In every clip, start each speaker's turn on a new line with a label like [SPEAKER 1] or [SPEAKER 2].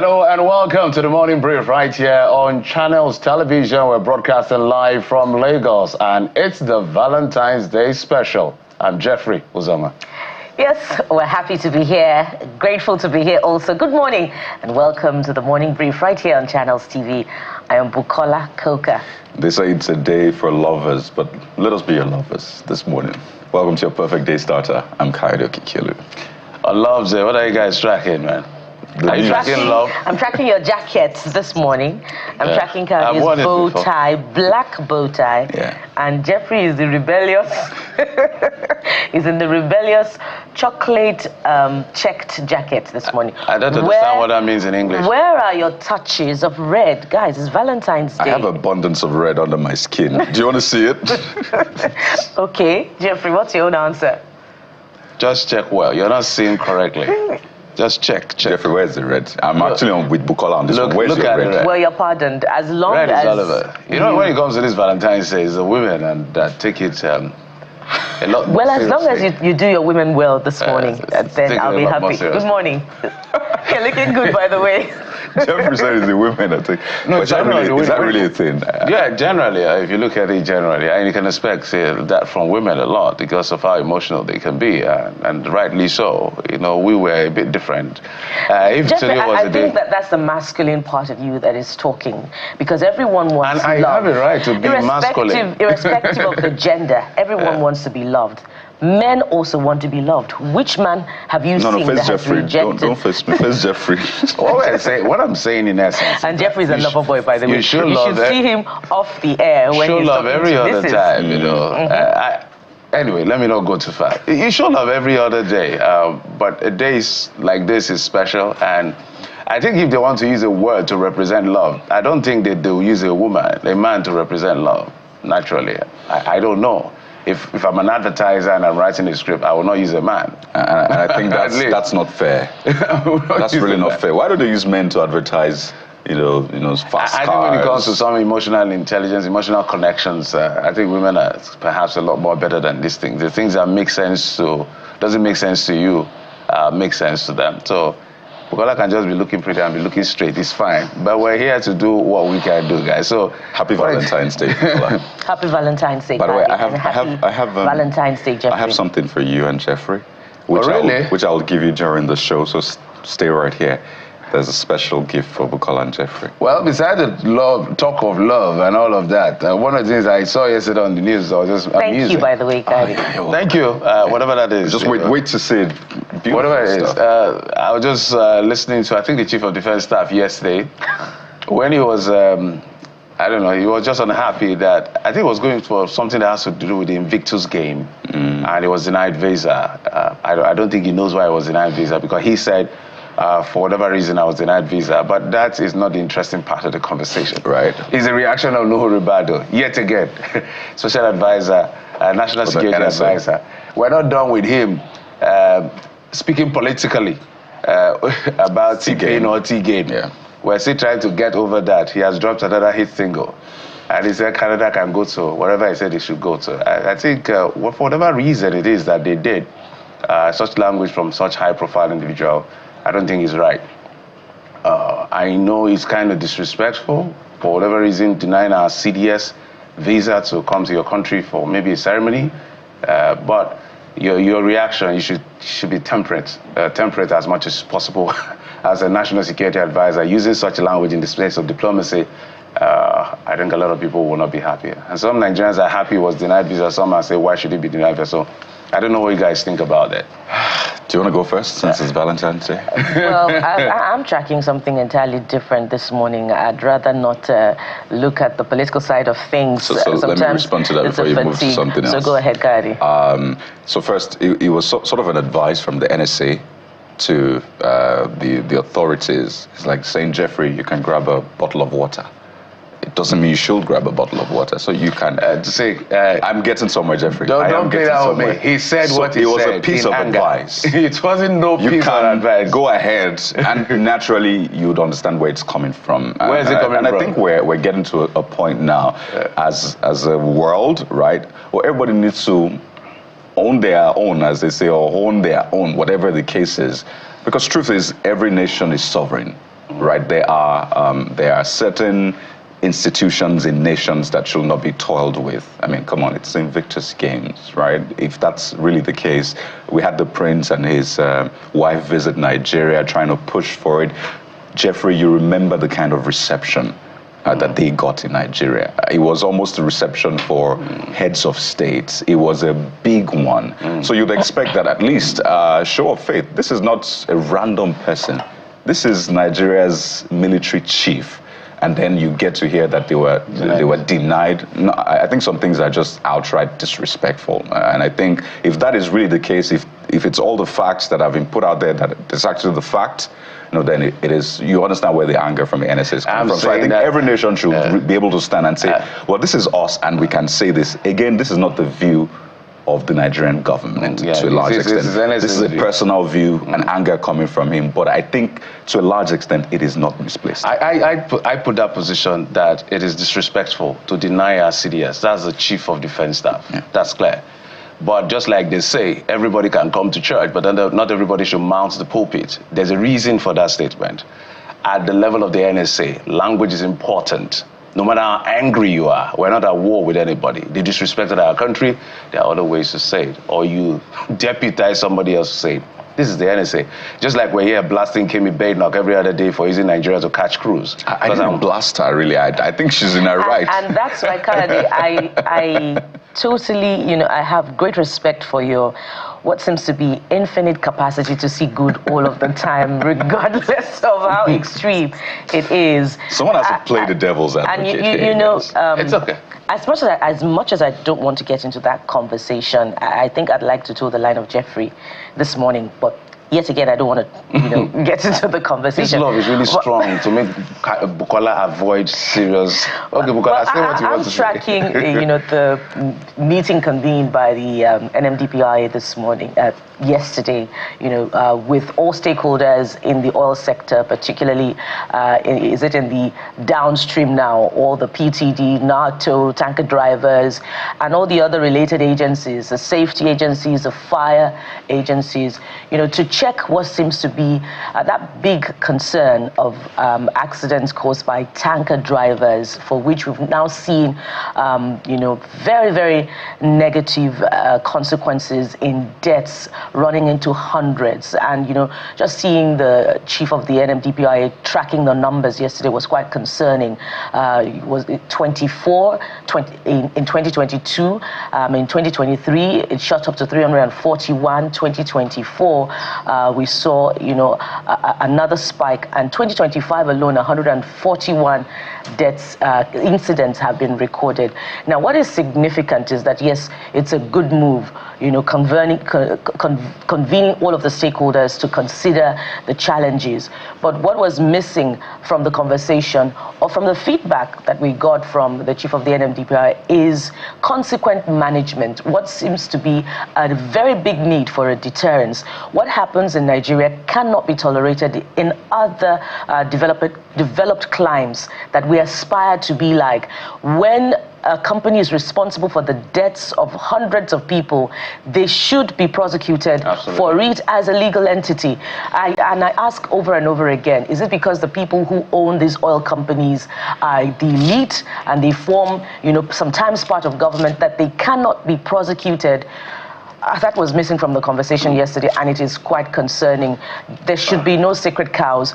[SPEAKER 1] Hello and welcome to the Morning Brief right here on Channels Television. We're broadcasting live from Lagos and it's the Valentine's Day special. I'm Jeffrey Uzoma.
[SPEAKER 2] Yes, we're happy to be here, grateful to be here also. Good morning and welcome to the Morning Brief right here on Channels TV. I am Bukola Koka.
[SPEAKER 3] They say it's a day for lovers, but let us be your lovers this morning. Welcome to your perfect day starter. I'm Kaido Kikilu.
[SPEAKER 1] Loves it. What are you guys tracking, man? Are you tracking love?
[SPEAKER 2] I'm tracking your jackets this morning. I'm tracking Kaido's bow tie, black bow tie.
[SPEAKER 3] Yeah.
[SPEAKER 2] And Jeffrey is the rebellious, he's in the rebellious chocolate checked jacket this morning.
[SPEAKER 1] I don't understand what that means in English.
[SPEAKER 2] Where are your touches of red? Guys, it's Valentine's Day.
[SPEAKER 3] I have abundance of red under my skin. Do you want to see it?
[SPEAKER 2] Okay, Jeffrey, what's your own answer?
[SPEAKER 1] Just check well. You're not seeing correctly. Just check.
[SPEAKER 3] Jeffrey, where's the red? I'm actually with Bukola on this one. Where's your red?
[SPEAKER 2] Well, you're pardoned. As long
[SPEAKER 1] red
[SPEAKER 2] as...
[SPEAKER 1] is all over. You know, when it comes to this Valentine's Day, it's the women and take it a lot more
[SPEAKER 2] well, as long
[SPEAKER 1] seriously.
[SPEAKER 2] as you do your women well this morning, then I'll be happy. Good morning. You're looking good, by the way.
[SPEAKER 3] Jeffrey said it's the women, I think.
[SPEAKER 1] No,
[SPEAKER 3] is that really a thing?
[SPEAKER 1] Yeah, generally, if you look at it generally, and you can expect that from women a lot because of how emotional they can be, and rightly so. You know, we were a bit different.
[SPEAKER 2] Jeffrey, I think that's the masculine part of you that is talking, because everyone wants love.
[SPEAKER 1] And I have a right to be masculine.
[SPEAKER 2] Irrespective of the gender, everyone wants to be loved. Men also want to be loved. Which man have you seen that has rejected?
[SPEAKER 3] Don't face me. Face Jeffrey.
[SPEAKER 1] What I'm saying in essence.
[SPEAKER 2] And Jeffrey's a lover boy, by the way.
[SPEAKER 1] You should
[SPEAKER 2] see him off the air when
[SPEAKER 1] should
[SPEAKER 2] he's
[SPEAKER 1] love every other time, you know.
[SPEAKER 2] Mm-hmm.
[SPEAKER 1] Anyway, let me not go too far. You should love every other day, but a day like this is special, and I think if they want to use a word to represent love, I don't think that they'll use a man to represent love. Naturally, I don't know. If I'm an advertiser and I'm writing a script, I will not use a man.
[SPEAKER 3] And I think that's not fair. That's really not fair. Why do they use men to advertise, you know, fast cars?
[SPEAKER 1] I think when it comes to some emotional intelligence, emotional connections, I think women are perhaps a lot more better than these things. The things that doesn't make sense to you, make sense to them. So, Bukola can just be looking pretty and be looking straight. It's fine. But we're here to do what we can do, guys. So
[SPEAKER 3] happy Valentine's Day, Bukola.
[SPEAKER 2] Happy Valentine's Day.
[SPEAKER 3] By the way, I have
[SPEAKER 2] Valentine's Day, Jeffrey.
[SPEAKER 3] I have something for you and Jeffrey, which I'll give you during the show. So stay right here. There's a special gift for Bukola and Jeffrey.
[SPEAKER 1] Well, besides the talk of love and all of that, one of the things I saw yesterday on the news, I was just
[SPEAKER 2] Thank
[SPEAKER 1] amusing.
[SPEAKER 2] you, by the way, Kari.
[SPEAKER 1] Thank you, whatever that is.
[SPEAKER 3] Just wait to see it.
[SPEAKER 1] Whatever it is. I was just listening to, I think, the Chief of Defense Staff yesterday, when he was, I don't know, he was just unhappy that, I think he was going for something that has to do with the Invictus game, and he was denied visa. I don't think he knows why he was denied visa, because he said, for whatever reason, I was denied visa. But that is not the interesting part of the conversation.
[SPEAKER 3] Right.
[SPEAKER 1] It's a reaction of Nuhu Ribado, yet again, Special Advisor, National Security Advisor. We're not done with him speaking politically about T-Pain or T-Gain.
[SPEAKER 3] Yeah.
[SPEAKER 1] We're still trying to get over that. He has dropped another hit single. And he said Canada can go to wherever he said he should go to. I think for whatever reason it is that they did, such language from such high-profile individual, I don't think it's right. I know it's kind of disrespectful, for whatever reason, denying our CDS visa to come to your country for maybe a ceremony. But your reaction, you should be temperate as much as possible as a national security advisor. Using such language in the space of diplomacy, I think a lot of people will not be happy. And some Nigerians are happy he was denied visa. Some are saying, why should he be denied visa? So I don't know what you guys think about that.
[SPEAKER 3] Do you want to go first, since it's Valentine's Day?
[SPEAKER 2] Well, I'm tracking something entirely different this morning. I'd rather not look at the political side of things.
[SPEAKER 3] So let me respond to that before you move to something else.
[SPEAKER 2] So go ahead, Kari.
[SPEAKER 3] So first, it was sort of an advice from the NSA to the authorities. It's like saying, Jeffrey, you can grab a bottle of water. It doesn't mean you should grab a bottle of water. So you can I'm getting somewhere, Jeffrey.
[SPEAKER 1] Don't play that with me. He said what he said.
[SPEAKER 3] It was a piece of advice.
[SPEAKER 1] It wasn't no piece of advice.
[SPEAKER 3] Go ahead, and naturally you'd understand where it's coming from.
[SPEAKER 1] Where is it coming from?
[SPEAKER 3] And I think we're getting to a point now, as a world, right, where everybody needs to own their own, as they say, or own their own, whatever the case is. Because truth is, every nation is sovereign. right? There are certain institutions in nations that should not be toiled with. I mean, come on, it's Invictus Games, right? If that's really the case, we had the prince and his wife visit Nigeria trying to push for it. Jeffrey, you remember the kind of reception that they got in Nigeria. It was almost a reception for heads of states. It was a big one. So you'd expect that at least show of faith. This is not a random person. This is Nigeria's military chief. And then you get to hear that they were denied. No, I think some things are just outright disrespectful. And I think if that is really the case, if it's all the facts that have been put out there that it's actually the fact, then it is, you understand where the anger from the NSA is coming from. So I think every nation should be able to stand and say, well, this is us and we can say this. Again, this is not the view of the Nigerian government to a large extent. This is a personal view and anger coming from him, but I think to a large extent it is not misplaced.
[SPEAKER 1] I put that position that it is disrespectful to deny our CDS. That's the Chief of Defense Staff. Yeah. That's clear. But just like they say, everybody can come to church, but then not everybody should mount the pulpit. There's a reason for that statement. At the level of the NSA, language is important. No matter how angry you are, we're not at war with anybody. They disrespected our country, there are other ways to say it. Or you deputize somebody else to say it. This is the NSA. Just like we're here blasting Kemi Badenoch every other day for using Nigeria to catch crews.
[SPEAKER 3] I didn't blast her, really. I think she's in her right.
[SPEAKER 2] And that's why, I totally, I have great respect for your what seems to be infinite capacity to see good all of the time, regardless of how extreme it is.
[SPEAKER 3] Someone has to play the devil's advocate.
[SPEAKER 2] And you know,
[SPEAKER 1] it's okay.
[SPEAKER 2] As much as I don't want to get into that conversation, I think I'd like to toe the line of Jeffrey this morning, but yet again, I don't want to, get into the conversation.
[SPEAKER 1] This love is really strong to make Bukola avoid serious. Okay, Bukola, say what you want to say.
[SPEAKER 2] I'm tracking, the meeting convened by the NMDPI this morning, yesterday, with all stakeholders in the oil sector, particularly, is it in the downstream now, all the PTD, NATO, tanker drivers, and all the other related agencies, the safety agencies, the fire agencies, to check what seems to be that big concern of accidents caused by tanker drivers, for which we've now seen, very, very negative consequences in deaths running into hundreds. And, just seeing the chief of the NMDPI tracking the numbers yesterday was quite concerning. It was 24 in 2022. In 2023, it shot up to 341. 2024, we saw, another spike. And 2025 alone, 141 deaths, incidents have been recorded. Now, what is significant is that, yes, it's a good move, convening all of the stakeholders to consider the challenges. But what was missing from the conversation or from the feedback that we got from the chief of the NMDPI is consequent management. What seems to be a very big need for a deterrence. What happens in Nigeria cannot be tolerated in other developed climes that we aspire to be like. When a company is responsible for the deaths of hundreds of people, they should be prosecuted for it as a legal entity. I ask over and over again, is it because the people who own these oil companies are the elite and they form, sometimes part of government, that they cannot be prosecuted? That was missing from the conversation yesterday, and it is quite concerning. There should be no sacred cows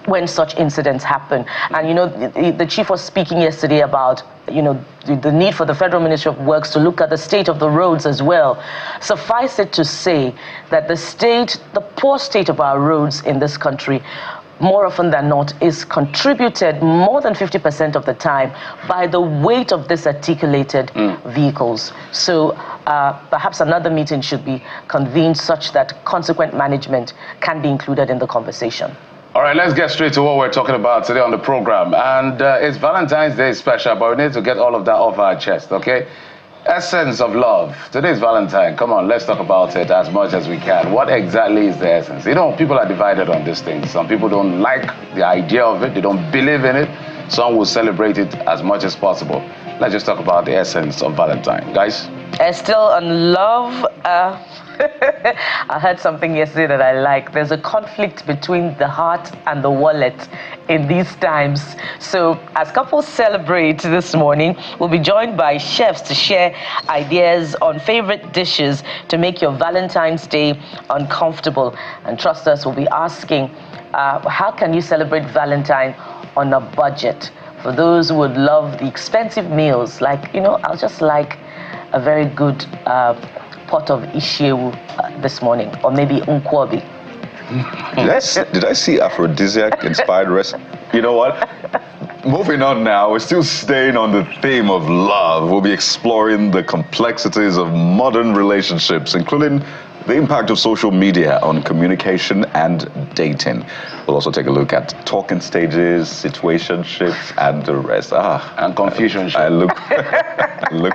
[SPEAKER 2] when such incidents happen. And the chief was speaking yesterday about the need for the Federal Ministry of Works to look at the state of the roads as well. Suffice it to say that the poor state of our roads in this country, more often than not, is contributed more than 50% of the time by the weight of these articulated vehicles. So perhaps another meeting should be convened such that consequent management can be included in the conversation.
[SPEAKER 1] All right, let's get straight to what we're talking about today on the program. And it's Valentine's Day special, but we need to get all of that off our chest, okay? Essence of love. Today's Valentine. Come on, let's talk about it as much as we can. What exactly is the essence? People are divided on this thing. Some people don't like the idea of it. They don't believe in it. Some will celebrate it as much as possible. Let's just talk about the essence of Valentine. Guys?
[SPEAKER 2] Still on love. I heard something yesterday that I like. There's a conflict between the heart and the wallet in these times. So as couples celebrate this morning, we'll be joined by chefs to share ideas on favorite dishes to make your Valentine's Day uncomfortable. And trust us, we'll be asking, how can you celebrate Valentine on a budget? For those who would love the expensive meals, like, I'll just like a very good pot of ishewu this morning, or maybe unkwobi.
[SPEAKER 3] Did I see aphrodisiac-inspired recipe? You know what? Moving on now, we're still staying on the theme of love. We'll be exploring the complexities of modern relationships, including the impact of social media on communication and dating. We'll also take a look at talking stages, situationships, and the rest.
[SPEAKER 1] And confusion.
[SPEAKER 3] I look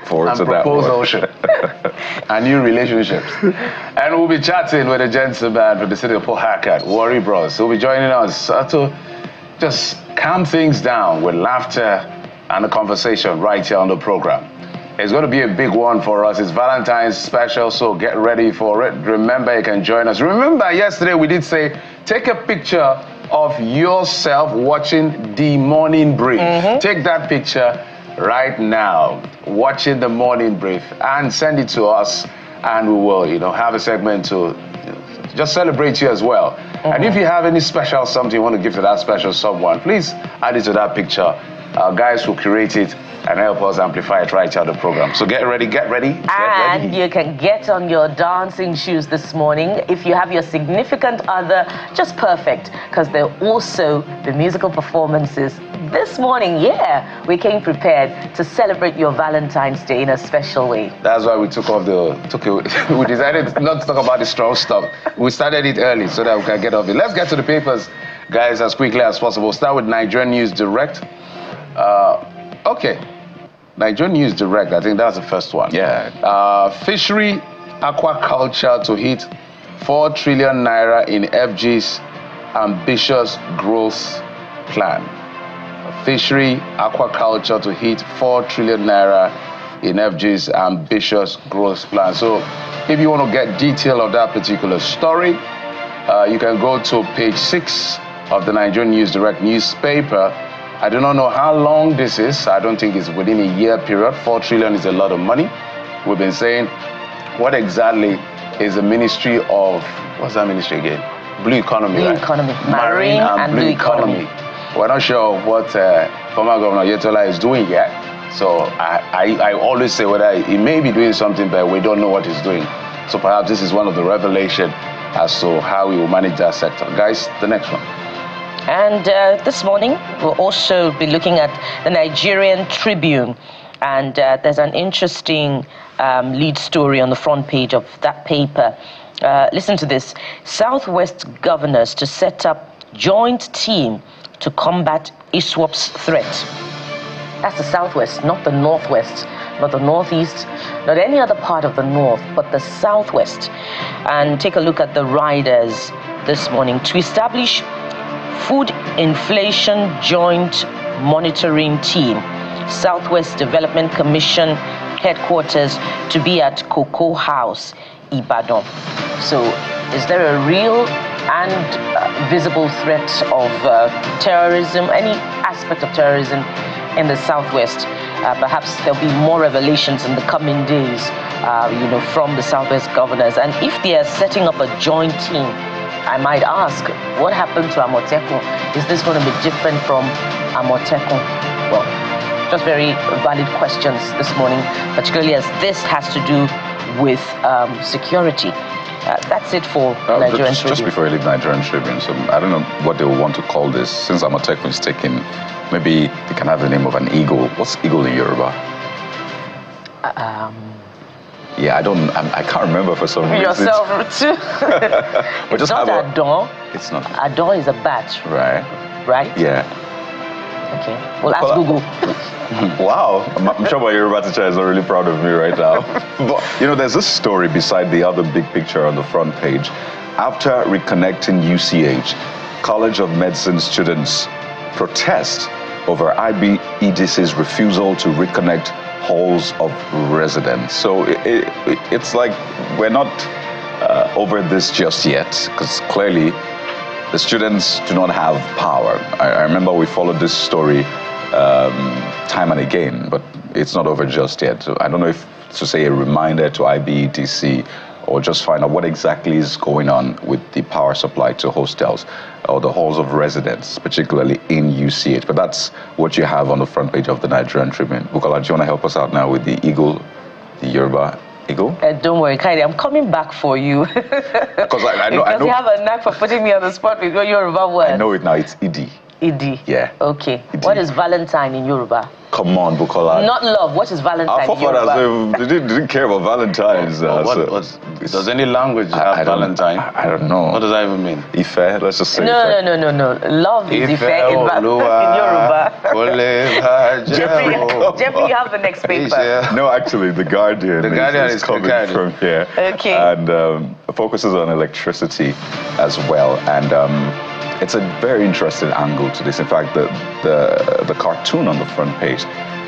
[SPEAKER 3] forward to that one.
[SPEAKER 1] And new relationships. And we'll be chatting with a gentleman from the city of Port Harcourt, Warri Bros. Who'll be joining us to just calm things down with laughter and a conversation right here on the program. It's going to be a big one for us. It's Valentine's special, so get ready for it. Remember, you can join us. Remember, yesterday we did say, take a picture of yourself watching the morning brief. Take that picture right now, watching the morning brief, and send it to us, and we will, have a segment to just celebrate you as well. And if you have any special something you want to give to that special someone, please add it to that picture. Our guys will curate it and help us amplify it right out of the program. So get ready, get ready, get ready.
[SPEAKER 2] And you can get on your dancing shoes this morning. If you have your significant other, just perfect, because they're also the musical performances this morning. Yeah, we came prepared to celebrate your Valentine's Day in a special way.
[SPEAKER 1] That's why we we decided not to talk about the strong stuff. We started it early so that we can get off it. Let's get to the papers, guys, as quickly as possible. Start with Nigerian News Direct. Okay. Nigerian News Direct, I think that's the first one.
[SPEAKER 3] Yeah.
[SPEAKER 1] Fishery aquaculture to hit 4 trillion naira in FG's ambitious growth plan. Fishery aquaculture to hit 4 trillion naira in FG's ambitious growth plan. So if you want to get detail of that particular story, you can go to page 6 of the Nigerian News Direct newspaper. I do not know how long this is. I don't think it's within a year period. 4 trillion is a lot of money. We've been saying, what exactly is the ministry of, what's that ministry again? Blue Economy.
[SPEAKER 2] Blue
[SPEAKER 1] right?
[SPEAKER 2] Economy. Marine and Blue Economy.
[SPEAKER 1] We're not sure what former Governor Yetola is doing yet. So I always say whether he may be doing something, but we don't know what he's doing. So perhaps this is one of the revelation as to how we will manage that sector. Guys, the next one.
[SPEAKER 2] And this morning, we'll also be looking at the Nigerian Tribune. And there's an interesting lead story on the front page of that paper. Listen to this. Southwest governors to set up joint team to combat ISWAP's threat. That's the Southwest, not the Northwest, not the Northeast, not any other part of the North, but the Southwest. And take a look at the riders this morning. To establish Food Inflation Joint Monitoring Team, Southwest Development Commission headquarters to be at Cocoa House, Ibadan. So is there a real and visible threat of terrorism, any aspect of terrorism in the Southwest? Perhaps there'll be more revelations in the coming days, from the Southwest governors. And if they are setting up a joint team, I might ask, what happened to Amotekun? Is this going to be different from Amotekun? Well, just very valid questions this morning, particularly as this has to do with security. That's it for Nigerian Tribune.
[SPEAKER 3] Just before I leave Nigerian Tribune, so I don't know what they will want to call this. Since Amotekun is taken, maybe they can have the name of an eagle. What's eagle in Yoruba? Yeah, I can't remember for some reason.
[SPEAKER 2] Yourself too. It's not Adon.
[SPEAKER 3] It's not.
[SPEAKER 2] Adon is a bat.
[SPEAKER 3] Right.
[SPEAKER 2] Right?
[SPEAKER 3] Yeah.
[SPEAKER 2] Okay. Well, ask Google.
[SPEAKER 3] Wow. I'm sure my Yoruba teacher is not really proud of me right now. But, there's this story beside the other big picture on the front page. After reconnecting UCH, College of Medicine students protest over IBEDC's refusal to reconnect halls of residence. So it's like we're not over this just yet, because clearly the students do not have power. I remember we followed this story time and again, but it's not over just yet. So I don't know if to say a reminder to IBETC or just find out what exactly is going on with the power supply to hostels or the halls of residence, particularly in UCH. But that's what you have on the front page of the Nigerian Tribune. Bukola, do you want to help us out now with the Eagle, the Yoruba Eagle?
[SPEAKER 2] Don't worry, Kaide, I'm coming back for you.
[SPEAKER 3] Because I know.
[SPEAKER 2] You have a knack for putting me on the spot with your Yoruba word.
[SPEAKER 3] I know it now, it's Idi.
[SPEAKER 2] Idi?
[SPEAKER 3] Yeah.
[SPEAKER 2] Okay.
[SPEAKER 3] Idi.
[SPEAKER 2] What is Valentine in Yoruba?
[SPEAKER 3] Come on, Bukola.
[SPEAKER 2] Not love. What is Valentine
[SPEAKER 3] Our
[SPEAKER 2] in Yoruba?
[SPEAKER 3] forefathers didn't care about Valentines.
[SPEAKER 1] Does any language have Valentine?
[SPEAKER 3] I don't know.
[SPEAKER 1] What does that even mean?
[SPEAKER 3] Ife, let's just say
[SPEAKER 2] No. Love is Ife in Yoruba. Jeffrey, you have the next paper.
[SPEAKER 3] No, actually, The Guardian, is coming from here.
[SPEAKER 2] Okay.
[SPEAKER 3] And focuses on electricity as well. And it's a very interesting angle to this. In fact, the cartoon on the front page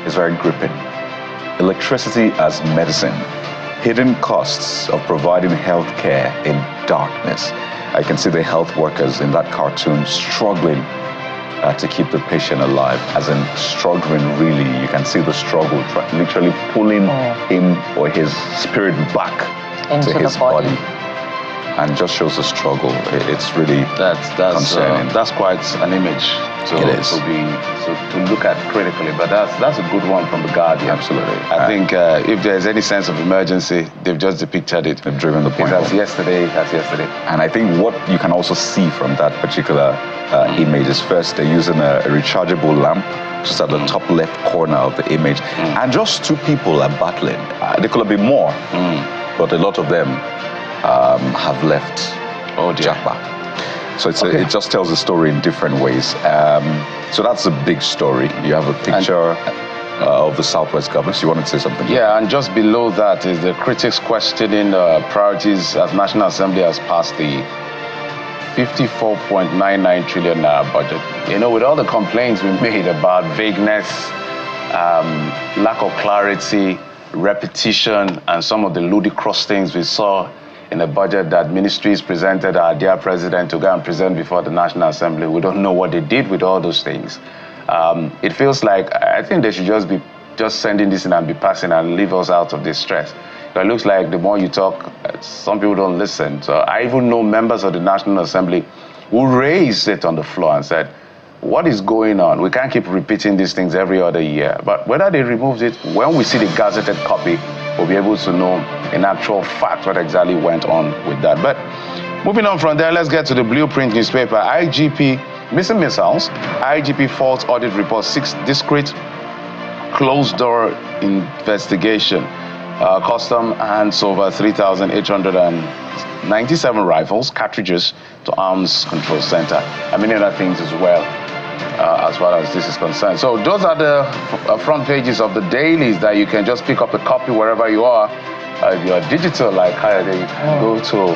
[SPEAKER 3] is very gripping. Electricity as medicine. Hidden costs of providing health care in darkness. I can see the health workers in that cartoon struggling to keep the patient alive. As in struggling, really. You can see the struggle, literally pulling him or his spirit back
[SPEAKER 2] into
[SPEAKER 3] his
[SPEAKER 2] the body.
[SPEAKER 3] And just shows the struggle. It's really concerning.
[SPEAKER 1] That's quite an image to look at critically. But that's a good one from The Guardian.
[SPEAKER 3] Absolutely.
[SPEAKER 1] I think if there's any sense of emergency, they've just depicted it.
[SPEAKER 3] They've driven the point.
[SPEAKER 1] That's yesterday.
[SPEAKER 3] And I think what you can also see from that particular image is first they're using a rechargeable lamp just at the top left corner of the image. And just two people are battling. There could have been more, but a lot of them have left Japa. So it just tells the story in different ways. So that's a big story. You have a picture of the Southwest governors. You wanted to say something?
[SPEAKER 1] Yeah, and just below that is the critics questioning priorities as National Assembly has passed the 54.99 trillion naira budget. You know, with all the complaints we made about vagueness, lack of clarity, repetition, and some of the ludicrous things we saw in the budget that ministries presented our dear president to go and present before the National Assembly. We don't know what they did with all those things. It feels like, I think they should just sending this in and be passing and leave us out of this stress. It looks like the more you talk, some people don't listen. So I even know members of the National Assembly who raised it on the floor and said, what is going on? We can't keep repeating these things every other year. But whether they removed it, when we see the gazetted copy, we'll be able to know in actual fact what exactly went on with that. But moving on from there, let's get to the Blueprint newspaper. IGP, missing missiles, IGP fault audit report, 6 discrete closed-door investigation. Custom hands over 3,897 rifles, cartridges to Arms Control Center, and many other things as well. As far as this is concerned. So those are the front pages of the dailies that you can just pick up a copy wherever you are. If you're digital like Kaya, you can go to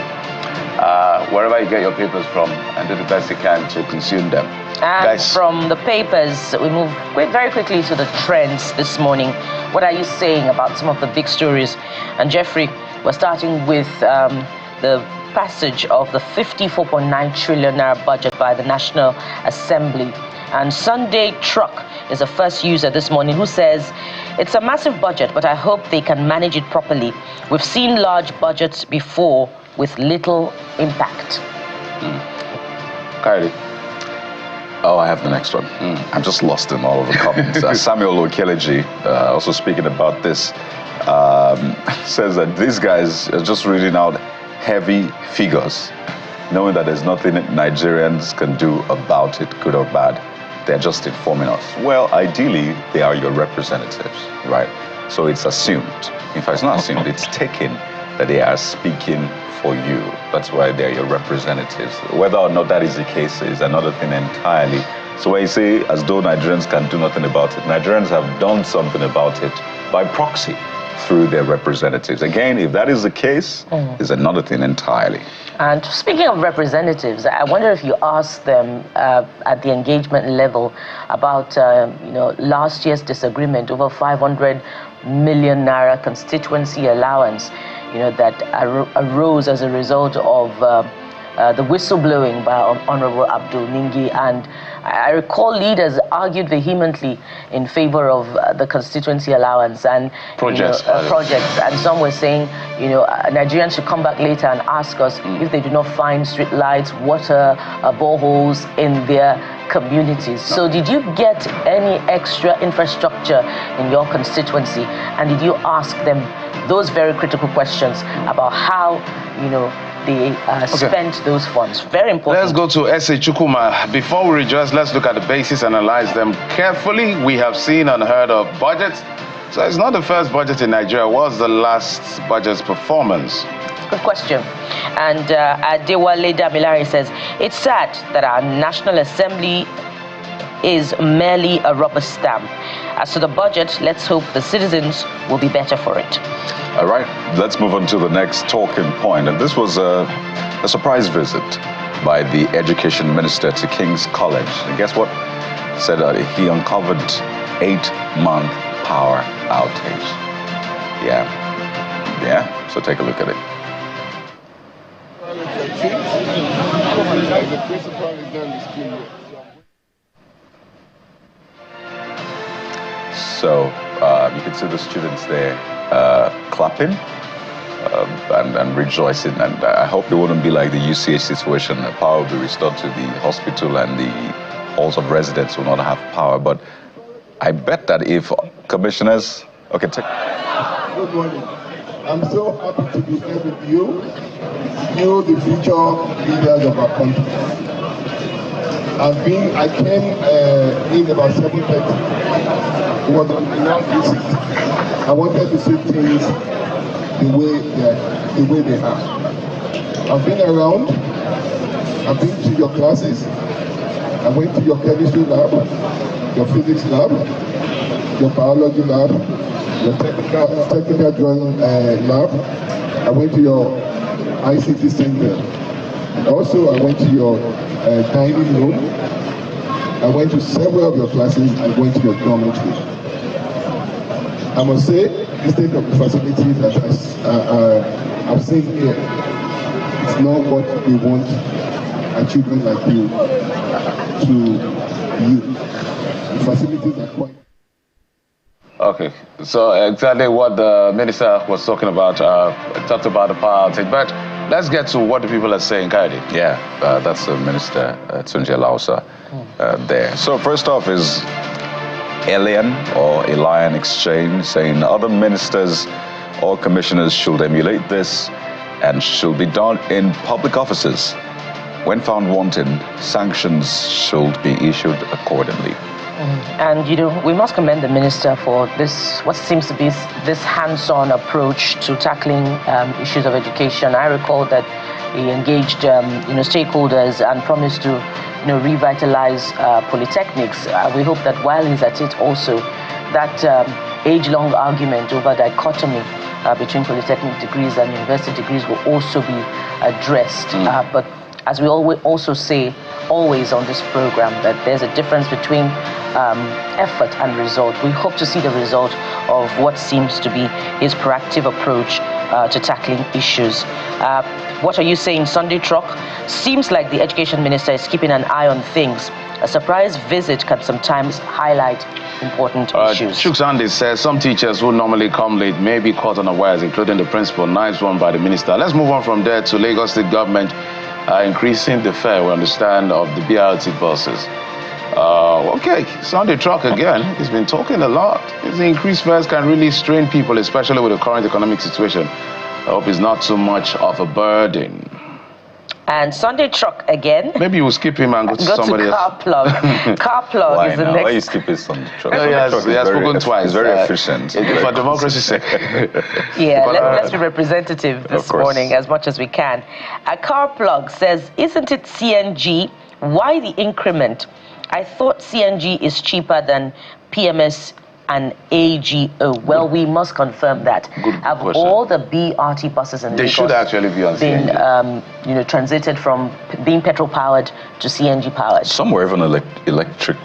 [SPEAKER 1] wherever you get your papers from and do the best you can to consume them.
[SPEAKER 2] And from the papers, we move very quickly to the trends this morning. What are you saying about some of the big stories? And Jeffrey, we're starting with the passage of the 54.9 trillion naira budget by the National Assembly. And Sunday Truck is the first user this morning who says, it's a massive budget, but I hope they can manage it properly. We've seen large budgets before with little impact.
[SPEAKER 1] Kylie.
[SPEAKER 3] Oh, I have the next one. I'm just lost in all of the comments. Samuel Okeleji, also speaking about this, says that these guys are just reading out heavy figures, knowing that there's nothing Nigerians can do about it, good or bad. They're just informing us. Well, ideally, they are your representatives, right? So it's assumed. In fact, it's not assumed, it's taken that they are speaking for you. That's why they're your representatives. Whether or not that is the case is another thing entirely. So when you say as though Nigerians can do nothing about it, Nigerians have done something about it by proxy through their representatives. Again, if that is the case, is another thing entirely.
[SPEAKER 2] And speaking of representatives, I wonder if you asked them at the engagement level about last year's disagreement over 500 million naira constituency allowance, that arose as a result of the whistleblowing by Honorable Abdul Ningi. And I recall leaders argued vehemently in favor of the constituency allowance and projects. And some were saying, Nigerians should come back later and ask us if they do not find street lights, water, boreholes in their communities. So did you get any extra infrastructure in your constituency? And did you ask them those very critical questions about how, they spent those funds? Very important.
[SPEAKER 1] Let's go to S.A. Chukuma. Before we rejoice, let's look at the basis and analyze them carefully. We have seen and heard of budgets. So it's not the first budget in Nigeria. What's the last budget's performance?
[SPEAKER 2] Good question. And Adewale Damilare says, it's sad that our National Assembly is merely a rubber stamp. As to the budget, let's hope the citizens will be better for it.
[SPEAKER 3] All right, let's move on to the next talking point. And this was a surprise visit by the Education Minister to King's College. And guess what? Said that he uncovered 8-month power outage. Yeah, so take a look at it. So you can see the students there clapping and rejoicing, and I hope it wouldn't be like the UCH situation. The power will be restored to the hospital and the halls of residents will not have power. But I bet that if commissioners... Okay, take...
[SPEAKER 4] Good morning. I'm so happy to be here with you, the future leaders of our country. I came in about 7:30. It was a long visit. I wanted to see things the way they are. I've been around. I've been to your classes. I went to your chemistry lab, your physics lab, your biology lab, your technical drawing lab. I went to your ICT center. And also I went to your dining room. I went to several of your classes. I went to your dormitory. I must say, instead of the facilities that I've seen here, it's not what we want our children like you to use. The facilities are quite...
[SPEAKER 1] Okay, so exactly what the minister was talking about, talked about the power outage, but let's get to what the people are saying, Kaidi.
[SPEAKER 3] Yeah, that's the minister, Tunji Lausa, there. So first off is Alien or Alien Exchange saying other ministers or commissioners should emulate this and should be done in public offices. When found wanting, sanctions should be issued accordingly.
[SPEAKER 2] And, we must commend the minister for this, what seems to be this hands-on approach to tackling issues of education. I recall that he engaged, stakeholders and promised to, revitalize polytechnics. We hope that while he's at it also, that age-long argument over dichotomy between polytechnic degrees and university degrees will also be addressed. But as we also say, always on this program, that there's a difference between effort and result. We hope to see the result of what seems to be his proactive approach to tackling issues. What are you saying, Sunday Truck? Seems like the education minister is keeping an eye on things. A surprise visit can sometimes highlight important issues.
[SPEAKER 1] Chuksandi says some teachers who normally come late may be caught unawares, including the principal. Nice one by the minister. Let's move on from there to Lagos State government increasing the fare, we understand, of the BRT buses. Okay, Sunday Truck again. He's been talking a lot. The increased fares can really strain people, especially with the current economic situation. I hope it's not too much of a burden.
[SPEAKER 2] And Sunday Truck again.
[SPEAKER 1] Maybe you will skip him and go to somebody else.
[SPEAKER 2] Car Plug. Car Plug
[SPEAKER 3] Why
[SPEAKER 2] is the
[SPEAKER 3] now?
[SPEAKER 2] next.
[SPEAKER 3] Why you skip his Sunday Truck?
[SPEAKER 1] No, he has spoken twice.
[SPEAKER 3] He's very efficient.
[SPEAKER 1] For democracy's sake.
[SPEAKER 2] Yeah, let's be representative this morning as much as we can. A Car Plug says, isn't it CNG? Why the increment? I thought CNG is cheaper than PMS and AGO. Well, we must confirm that.
[SPEAKER 1] Good
[SPEAKER 2] Have
[SPEAKER 1] question.
[SPEAKER 2] All the BRT buses in
[SPEAKER 1] They should actually be on
[SPEAKER 2] CNG. Transited from being petrol powered to CNG powered.
[SPEAKER 3] Some were even electric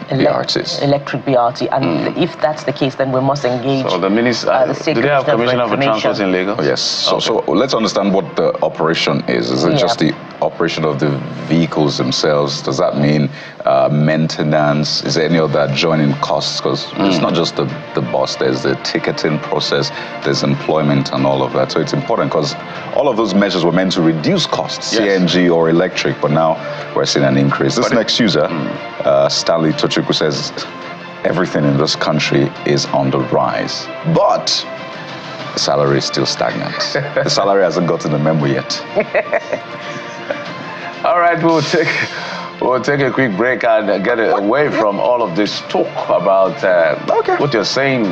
[SPEAKER 3] BRTs.
[SPEAKER 2] Electric BRT. And if that's the case, then we must engage
[SPEAKER 1] So the
[SPEAKER 2] State
[SPEAKER 1] do they have Commissioner for
[SPEAKER 2] Information.
[SPEAKER 1] Transport in Lagos?
[SPEAKER 3] Oh, yes. So let's understand what the operation is. Is it just the operation of the vehicles themselves? Does that mean maintenance? Is there any other adjoining costs? Because it's not just the bus. There's the ticketing process. There's employment and all of that. So it's important because all of those measures were meant to reduce costs, CNG or electric, but now we're seeing an increase. This next user, Stanley Tochukwu, says everything in this country is on the rise, but the salary is still stagnant. The salary hasn't gotten a memo yet.
[SPEAKER 1] All right, we'll take a quick break and get away from all of this talk about what you're saying,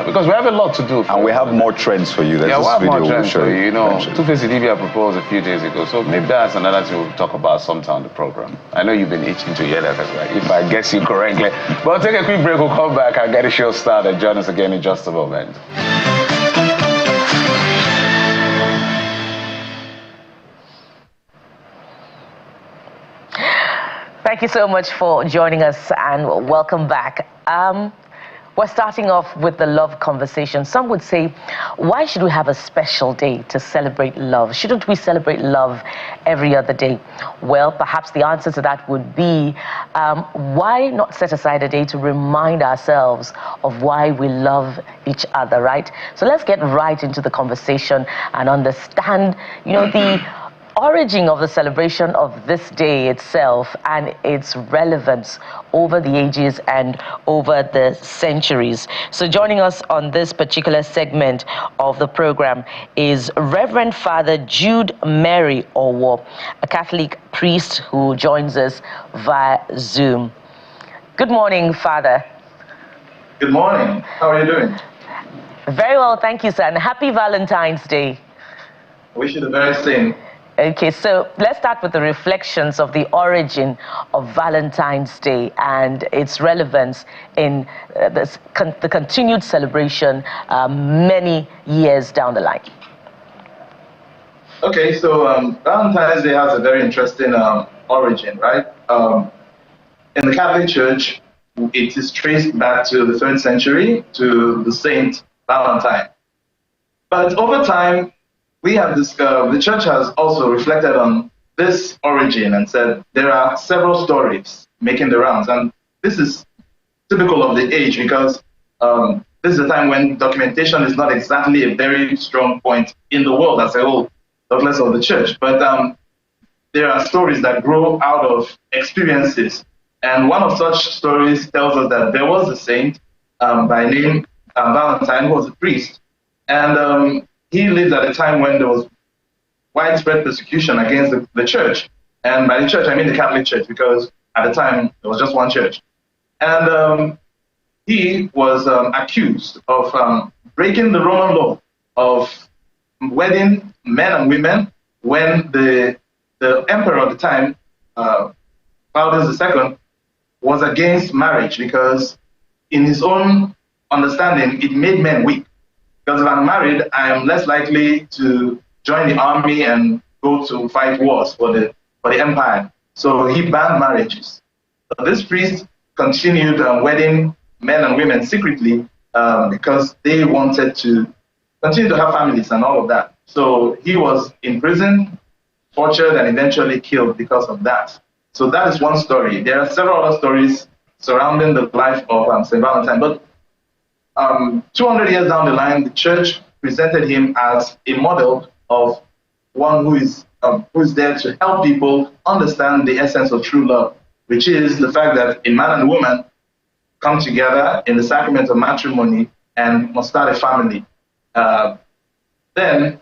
[SPEAKER 1] because we have a lot to do.
[SPEAKER 3] And we have more trends for you.
[SPEAKER 1] There's we have more trends for you. You know, Two-Face Idibia proposed a few days ago, so maybe that's another thing we'll talk about sometime on the program. I know you've been itching to hear that, right, if I guess you correctly. But we'll take a quick break, we'll come back and get the show started. Join us again in just a moment.
[SPEAKER 2] Thank you so much for joining us and welcome back. We're starting off with the love conversation. Some would say, why should we have a special day to celebrate love? Shouldn't we celebrate love every other day? Well, perhaps the answer to that would be, why not set aside a day to remind ourselves of why we love each other, right? So let's get right into the conversation and understand, the origin of the celebration of this day itself and its relevance over the ages and over the centuries. So joining us on this particular segment of the program is Reverend Father Jude Mary Owo, a Catholic priest who joins us via Zoom. Good morning, Father.
[SPEAKER 5] Good morning. How are you doing?
[SPEAKER 2] Very well, thank you, sir, and happy Valentine's Day.
[SPEAKER 5] Wish you the very same.
[SPEAKER 2] Okay, so let's start with the reflections of the origin of Valentine's Day and its relevance in the continued celebration many years down the line.
[SPEAKER 5] Okay, so Valentine's Day has a very interesting origin, right? In the Catholic Church, it is traced back to the 3rd century to the Saint Valentine. But over time, we have the church has also reflected on this origin and said there are several stories making the rounds. And this is typical of the age because this is a time when documentation is not exactly a very strong point in the world as a whole, not less of the church. But there are stories that grow out of experiences. And one of such stories tells us that there was a saint by name Valentine, who was a priest. And he lived at a time when there was widespread persecution against the church. And by the church, I mean the Catholic Church, because at the time, there was just one church. And he was accused of breaking the Roman law of wedding men and women when the emperor at the time, Valens II, was against marriage because in his own understanding, it made men weak. Because if I'm married, I am less likely to join the army and go to fight wars for the empire. So he banned marriages. This priest continued wedding men and women secretly because they wanted to continue to have families and all of that. So he was imprisoned, tortured, and eventually killed because of that. So that is one story. There are several other stories surrounding the life of St. Valentine. But 200 years down the line, the church presented him as a model of one who is there to help people understand the essence of true love, which is the fact that a man and a woman come together in the sacrament of matrimony and must start a family. Then,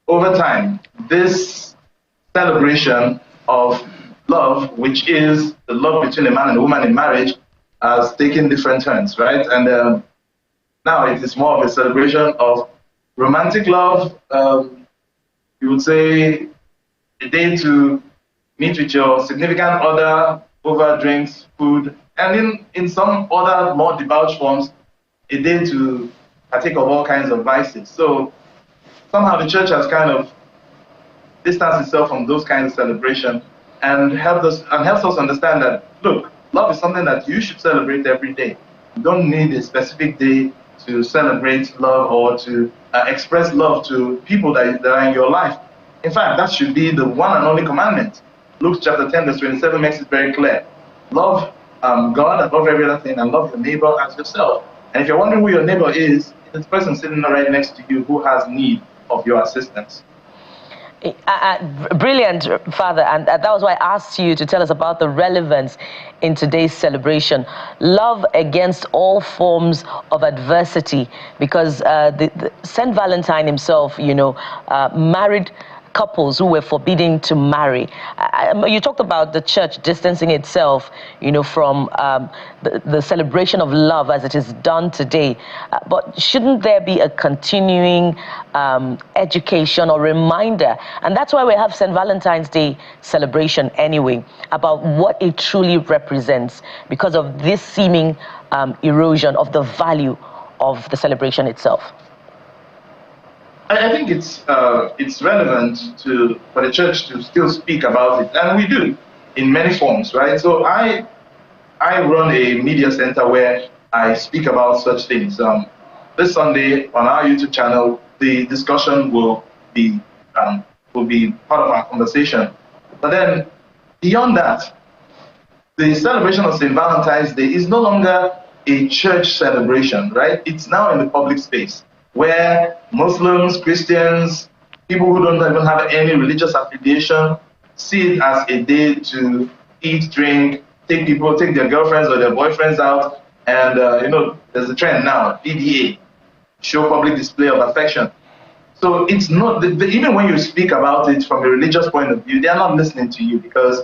[SPEAKER 5] over time, this celebration of love, which is the love between a man and a woman in marriage, has taken different turns, right? And now it is more of a celebration of romantic love. You would say a day to meet with your significant other over drinks, food, and in some other more debauched forms, a day to partake of all kinds of vices. So somehow the church has kind of distanced itself from those kinds of celebration and helps us understand that, look, Love is something that you should celebrate every day. You don't need a specific day to celebrate love or to express love to people that are in your life. In fact, that should be the one and only commandment. Luke chapter 10, verse 27 makes it very clear. Love God above every other thing and love your neighbor as yourself. And if you're wondering who your neighbor is, it's the person sitting right next to you who has need of your assistance.
[SPEAKER 2] Brilliant, Father, and that was why I asked you to tell us about the relevance in today's celebration. Love against all forms of adversity, because the Saint Valentine himself, married couples who were forbidden to marry. You talked about the church distancing itself, from the celebration of love as it is done today. But shouldn't there be a continuing education or reminder? And that's why we have St. Valentine's Day celebration anyway, about what it truly represents, because of this seeming erosion of the value of the celebration itself.
[SPEAKER 5] I think it's relevant for the church to still speak about it, and we do in many forms, right? So I run a media center where I speak about such things. This Sunday on our YouTube channel, the discussion will be part of our conversation. But then beyond that, the celebration of St. Valentine's Day is no longer a church celebration, right? It's now in the public space, where Muslims, Christians, people who don't even have any religious affiliation, see it as a day to eat, drink, take their girlfriends or their boyfriends out, and there's a trend now, PDA, show public display of affection. So it's not, even when you speak about it from a religious point of view, they are not listening to you because,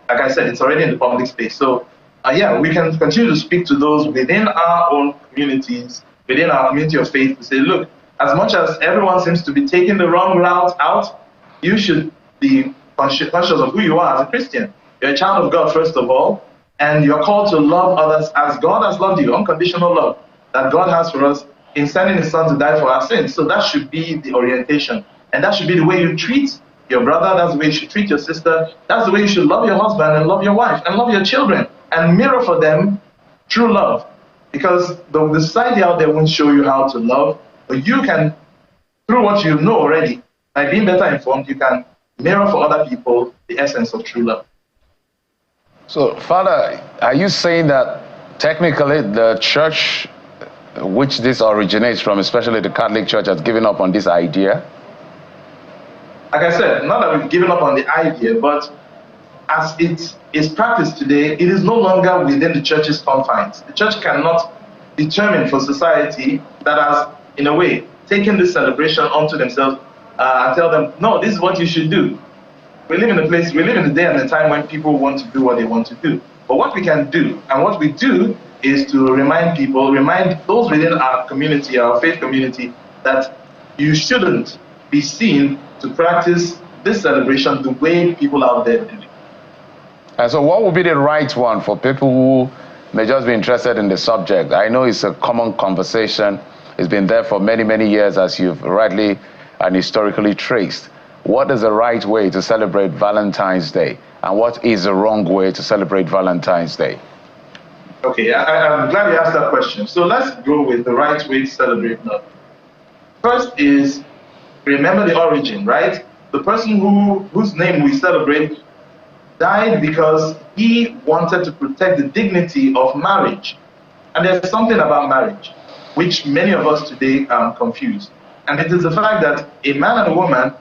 [SPEAKER 5] like I said, it's already in the public space. So we can continue to speak to those within our own communities, within our community of faith, to say, look, as much as everyone seems to be taking the wrong route out, you should be conscious of who you are as a Christian. You're a child of God, first of all, and you're called to love others as God has loved you, unconditional love that God has for us in sending His Son to die for our sins. So that should be the orientation, and that should be the way you treat your brother, that's the way you should treat your sister, that's the way you should love your husband and love your wife and love your children, and mirror for them true love. Because the society out there won't show you how to love, but you can, through what you know already, by being better informed, you can mirror for other people the essence of true love.
[SPEAKER 1] So, Father, are you saying that technically the church, which this originates from, especially the Catholic Church, has given up on this idea?
[SPEAKER 5] Like I said, not that we've given up on the idea, but as it is practiced today, it is no longer within the church's confines. The church cannot determine for society that has, in a way, taken this celebration onto themselves and tell them, no, this is what you should do. We live in a day and a time when people want to do what they want to do. But what we can do, and what we do, is to remind those within our community, our faith community, that you shouldn't be seen to practice this celebration the way people out there do it.
[SPEAKER 1] And so what would be the right one for people who may just be interested in the subject? I know it's a common conversation. It's been there for many, many years, as you've rightly and historically traced. What is the right way to celebrate Valentine's Day? And what is the wrong way to celebrate Valentine's Day?
[SPEAKER 5] Okay, I'm glad you asked that question. So let's go with the right way to celebrate love. First is, remember the origin, right? The person whose name we celebrate died because he wanted to protect the dignity of marriage. And there's something about marriage which many of us today confuse. And it is the fact that a man and a woman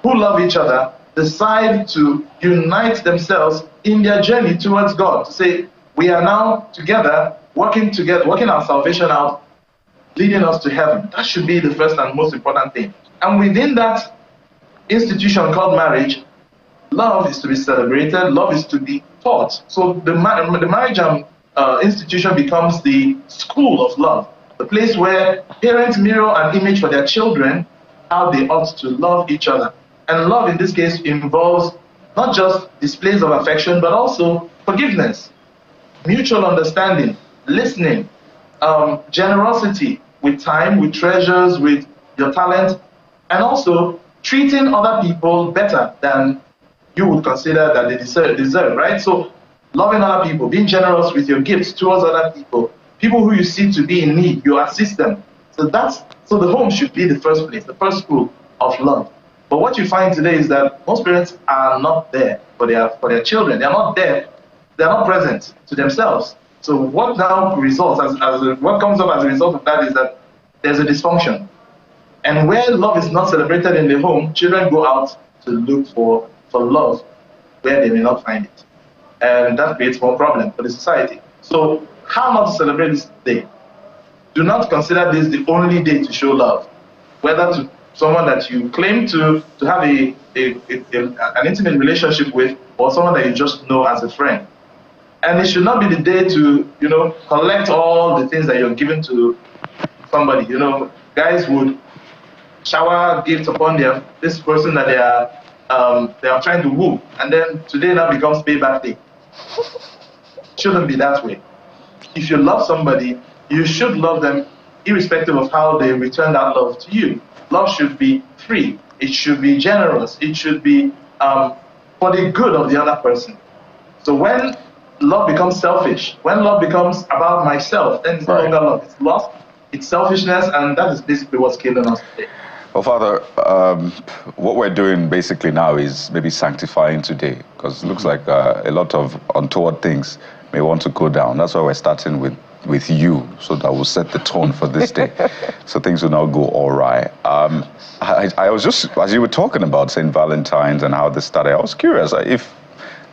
[SPEAKER 5] who love each other decide to unite themselves in their journey towards God, to say, we are now together, working our salvation out, leading us to heaven. That should be the first and most important thing. And within that institution called marriage, love is to be celebrated, love is to be taught. So the marriage institution becomes the school of love, the place where parents mirror an image for their children, how they ought to love each other. And love in this case involves not just displays of affection, but also forgiveness, mutual understanding, listening, generosity with time, with treasures, with your talent, and also treating other people better than you would consider that they deserve, right? So loving other people, being generous with your gifts towards other people, people who you see to be in need, you assist them. So the home should be the first place, the first school of love. But what you find today is that most parents are not there for their children. They're not there. They're not present to themselves. So what now results what comes up as a result of that is that there's a dysfunction. And where love is not celebrated in the home, children go out to look for love where they may not find it. And that creates more problem for the society. So how not to celebrate this day? Do not consider this the only day to show love, whether to someone that you claim to have an intimate relationship with, or someone that you just know as a friend. And it should not be the day to, collect all the things that you're given to somebody. Guys would shower gifts upon this person that they are trying to woo, and then today now becomes payback day. Shouldn't be that way. If you love somebody, you should love them irrespective of how they return that love to you. Love should be free. It should be generous. It should be for the good of the other person. So when love becomes selfish, when love becomes about myself, then it's no longer love. It's lust, it's selfishness, and that is basically what's killing us today.
[SPEAKER 3] Well, Father, what we're doing basically now is maybe sanctifying today, because it looks like a lot of untoward things may want to go down. That's why we're starting with you, so that will set the tone for this day. So things will now go all right. I was just, as you were talking about St. Valentine's and how this started, I was curious if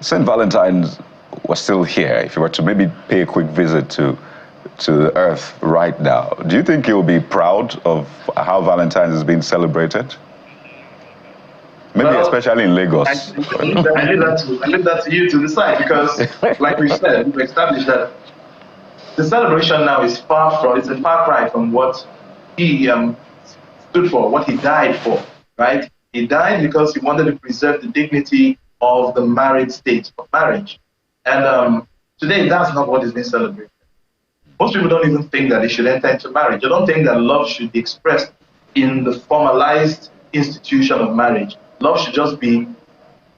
[SPEAKER 3] St. Valentine's was still here, if you were to maybe pay a quick visit to the earth right now, do you think you'll be proud of how Valentine's is being celebrated? Maybe especially in Lagos.
[SPEAKER 5] I leave that to you to decide, because like we said, we've established that the celebration now is it's a far cry from what he stood for, what he died for, right? He died because he wanted to preserve the dignity of the married state of marriage. And today, that's not what is being celebrated. Most people don't even think that they should enter into marriage. They don't think that love should be expressed in the formalized institution of marriage. Love should just be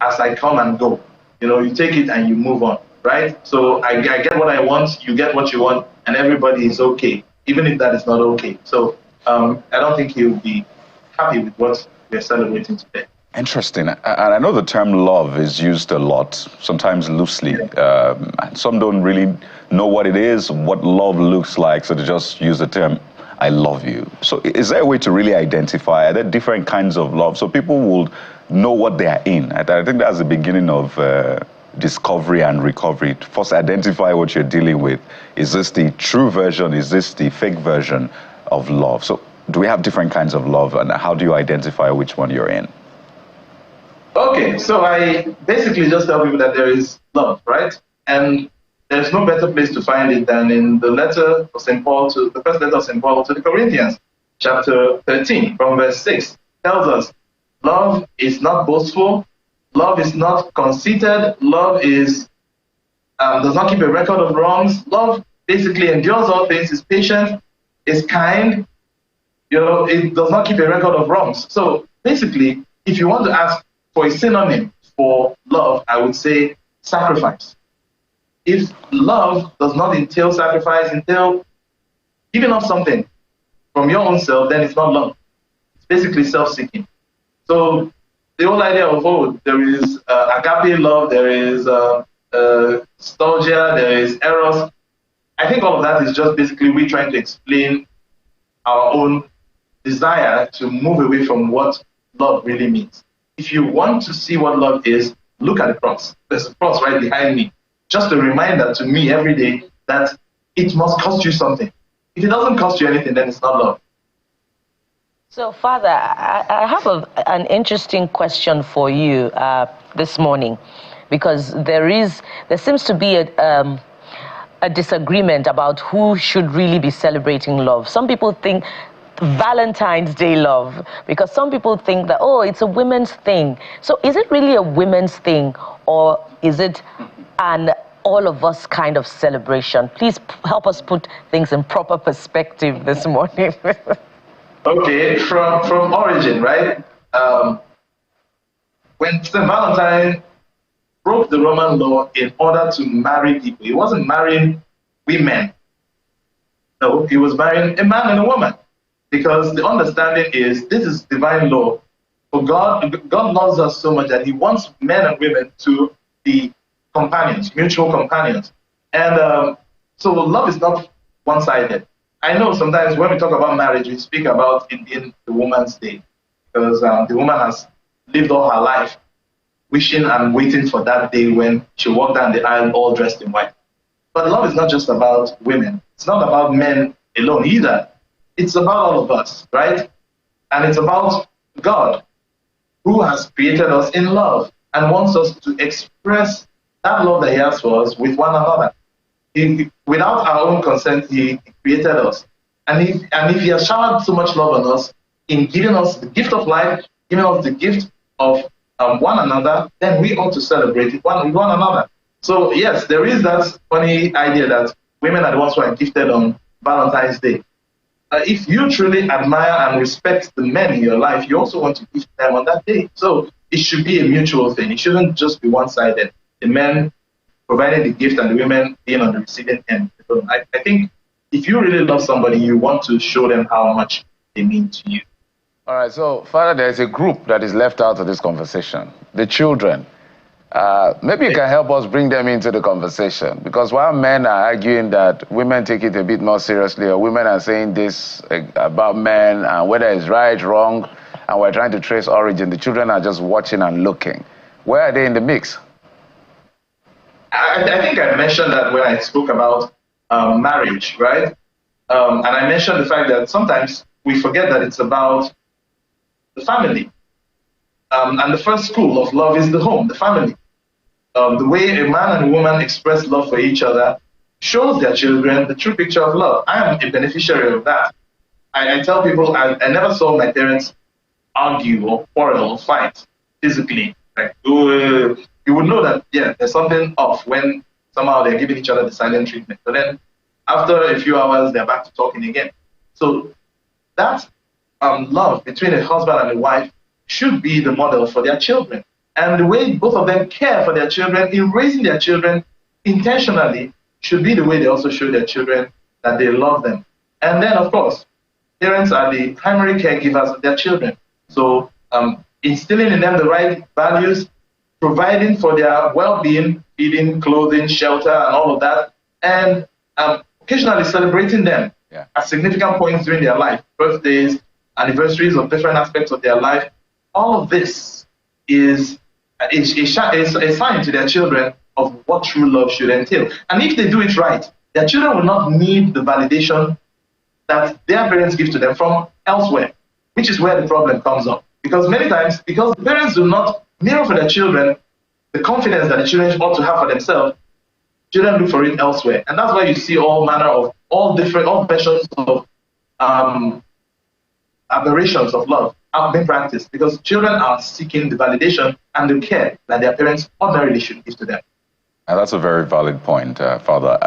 [SPEAKER 5] as I come and go. You take it and you move on, right? So I get what I want, you get what you want, and everybody is okay, even if that is not okay. So I don't think he'll be happy with what we're celebrating today.
[SPEAKER 3] Interesting. And I know the term love is used a lot, sometimes loosely. Some don't really know what it is, what love looks like, so they just use the term, I love you. So is there a way to really identify? Are there different kinds of love? So people will know what they are in. I think that's the beginning of discovery and recovery. First, identify what you're dealing with. Is this the true version? Is this the fake version of love? So do we have different kinds of love, and how do you identify which one you're in?
[SPEAKER 5] Okay, so I basically just tell people that there is love, right? And there's no better place to find it than in the letter of St. Paul, the first letter of St. Paul to the Corinthians, chapter 13, from verse 6, tells us, love is not boastful, love is not conceited, love is does not keep a record of wrongs, love basically endures all things, is patient, is kind, it does not keep a record of wrongs. So basically, if you want to ask for a synonym for love, I would say sacrifice. If love does not entail sacrifice, entail giving up something from your own self, then it's not love. It's basically self-seeking. So the whole idea of, there is agape love, there is nostalgia, there is eros. I think all of that is just basically we trying to explain our own desire to move away from what love really means. If you want to see what love is, look at the cross. There's a cross right behind me. Just a reminder to me every day that it must cost you something. If it doesn't cost you anything, then it's not love.
[SPEAKER 2] So, Father, I have an interesting question for you this morning, because there seems to be a disagreement about who should really be celebrating love. Some people think Valentine's Day love, because some people think that, it's a women's thing. So is it really a women's thing, or is it an all of us kind of celebration? Please help us put things in proper perspective this morning.
[SPEAKER 5] Okay, from origin, right? When St. Valentine broke the Roman law in order to marry people. He wasn't marrying women. No, he was marrying a man and a woman. Because the understanding is this is divine law. For God loves us so much that he wants men and women to be companions, mutual companions. And so love is not one-sided. I know sometimes when we talk about marriage, we speak about it in the woman's day. Because the woman has lived all her life wishing and waiting for that day when she walked down the aisle all dressed in white. But love is not just about women. It's not about men alone either. It's about all of us, right? And it's about God, who has created us in love and wants us to express that love that he has for us with one another. Without our own consent, he created us. And if he has showered so much love on us in giving us the gift of life, giving us the gift of one another, then we ought to celebrate it with one another. So yes, there is that funny idea that women are the ones who are gifted on Valentine's Day. If you truly admire and respect the men in your life, you also want to gift them on that day. So it should be a mutual thing. It shouldn't just be one-sided. The men providing the gift and the women being on the receiving end. So I think if you really love somebody, you want to show them how much they mean to you.
[SPEAKER 1] All right, so Father, there's a group that is left out of this conversation, the children. Maybe you can help us bring them into the conversation, because while men are arguing that women take it a bit more seriously, or women are saying this about men and whether it's right, wrong, and we're trying to trace origin, the children are just watching and looking. Where are they in the mix?
[SPEAKER 5] I think I mentioned that when I spoke about marriage, right? And I mentioned the fact that sometimes we forget that it's about the family. And the first school of love is the home, the family. The way a man and a woman express love for each other shows their children the true picture of love. I am a beneficiary of that. I tell people I never saw my parents argue or quarrel or fight physically. Like, you would know that, yeah, there's something off when somehow they're giving each other the silent treatment. But then after a few hours, they're back to talking again. So that love between a husband and a wife should be the model for their children. And the way both of them care for their children in raising their children intentionally should be the way they also show their children that they love them. And then, of course, parents are the primary caregivers of their children. So instilling in them the right values, providing for their well-being, feeding, clothing, shelter, and all of that, and occasionally celebrating them at significant points during their life, birthdays, anniversaries of different aspects of their life. All of this is a sign to their children of what true love should entail. And if they do it right, their children will not need the validation that their parents give to them from elsewhere, which is where the problem comes up. Because many times, because the parents do not mirror for their children the confidence that the children ought to have for themselves, children look for it elsewhere. And that's why you see all manner of, all versions of aberrations of love have been practiced, because children are seeking the validation and the care that their parents ordinarily should give to them.
[SPEAKER 3] And that's a very valid point, Father.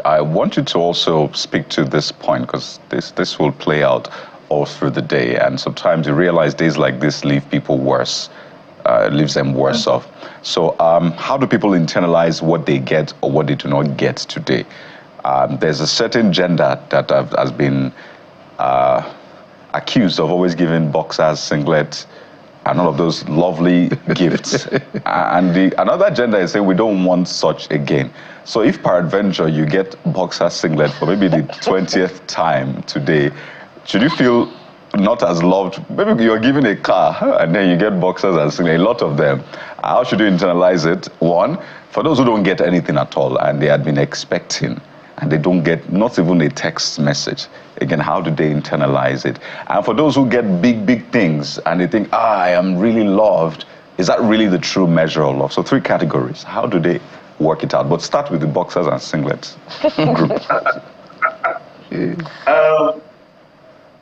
[SPEAKER 3] I want you to also speak to this point, because this will play out all through the day. And sometimes you realize days like this leave people worse, leaves them worse off. So how do people internalize what they get or what they do not get today? There's a certain gender that has been accused of always giving boxers, singlets, and all of those lovely gifts. And another gender is saying we don't want such again. So if peradventure you get boxer singlet for maybe the 20th time today, should you feel not as loved? Maybe you're given a car and then you get boxers and singlet, a lot of them. How should you internalize it? One, for those who don't get anything at all and they had been expecting, and they don't get not even a text message. Again, how do they internalize it? And for those who get big, big things and they think, I am really loved, is that really the true measure of love? So 3 categories. How do they work it out? But start with the boxers and singlets group.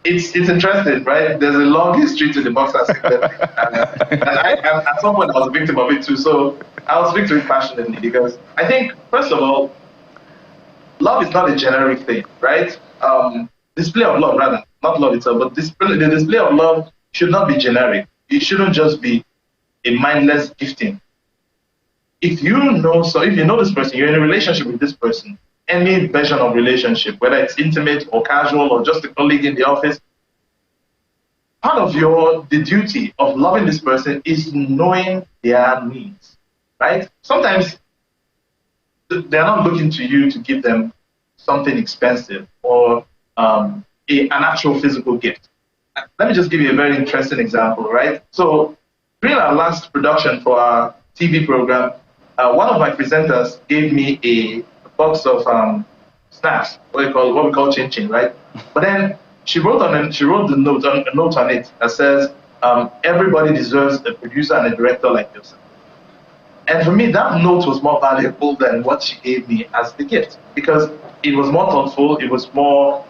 [SPEAKER 5] It's interesting, right? There's a long history to the boxer singlet thing. And at some point I was a victim of it too. So I'll speak to it passionately, because I think, first of all, love is not a generic thing, right? Display of love, rather, not love itself, but the display of love should not be generic. It shouldn't just be a mindless gifting. if you know this person, you're in a relationship with this person, any version of relationship, whether it's intimate or casual or just a colleague in the office, part of the duty of loving this person is knowing their needs, right? Sometimes they're not looking to you to give them something expensive or an actual physical gift. Let me just give you a very interesting example, right? So during our last production for our TV program, one of my presenters gave me a box of snacks, what we call chin chin, right? But then she wrote a note on it that says, everybody deserves a producer and a director like yourself. And for me, that note was more valuable than what she gave me as the gift, because it was more thoughtful. It was more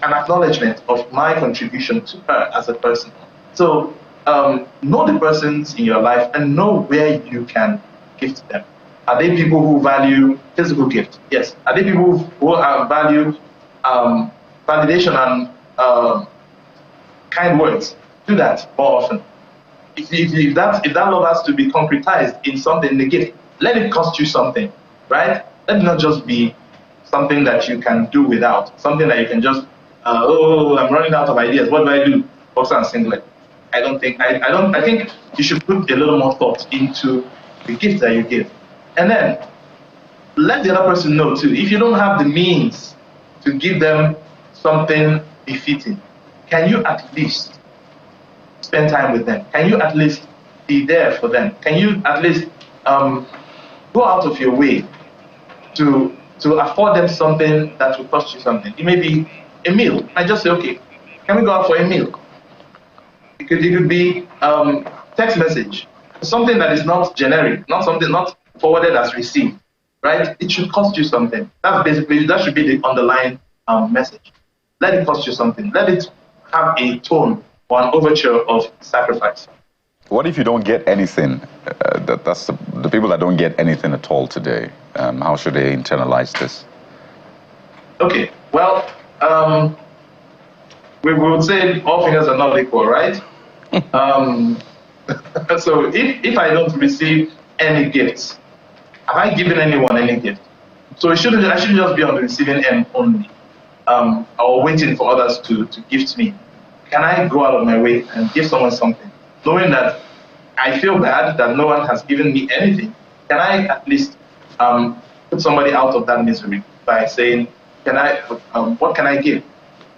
[SPEAKER 5] an acknowledgement of my contribution to her as a person. So know the persons in your life and know where you can gift them. Are they people who value physical gift? Yes. Are they people who value validation and kind words? Do that more often. If that love has to be concretized in something in the gift, let it cost you something, right? Let it not just be something that you can do without, something that you can just, I'm running out of ideas. What do I do? Boxer and singlet. I think you should put a little more thought into the gift that you give. And then let the other person know too, if you don't have the means to give them something befitting, can you at least spend time with them? Can you at least be there for them? Can you at least go out of your way to afford them something that will cost you something? It may be a meal. I just say, okay, can we go out for a meal? It could be text message, something that is not generic, not forwarded as received, right? It should cost you something. That should be the underlying message. Let it cost you something. Let it have a tone or an overture of sacrifice.
[SPEAKER 3] What if you don't get anything? That's the people that don't get anything at all today. How should they internalize this?
[SPEAKER 5] Okay, well, we would say all fingers are not equal, right? So if I don't receive any gifts, have I given anyone any gift? So I shouldn't just be on the receiving end only, or waiting for others to gift me. Can I go out of my way and give someone something, knowing that I feel bad that no one has given me anything? Can I at least put somebody out of that misery by saying, what can I give?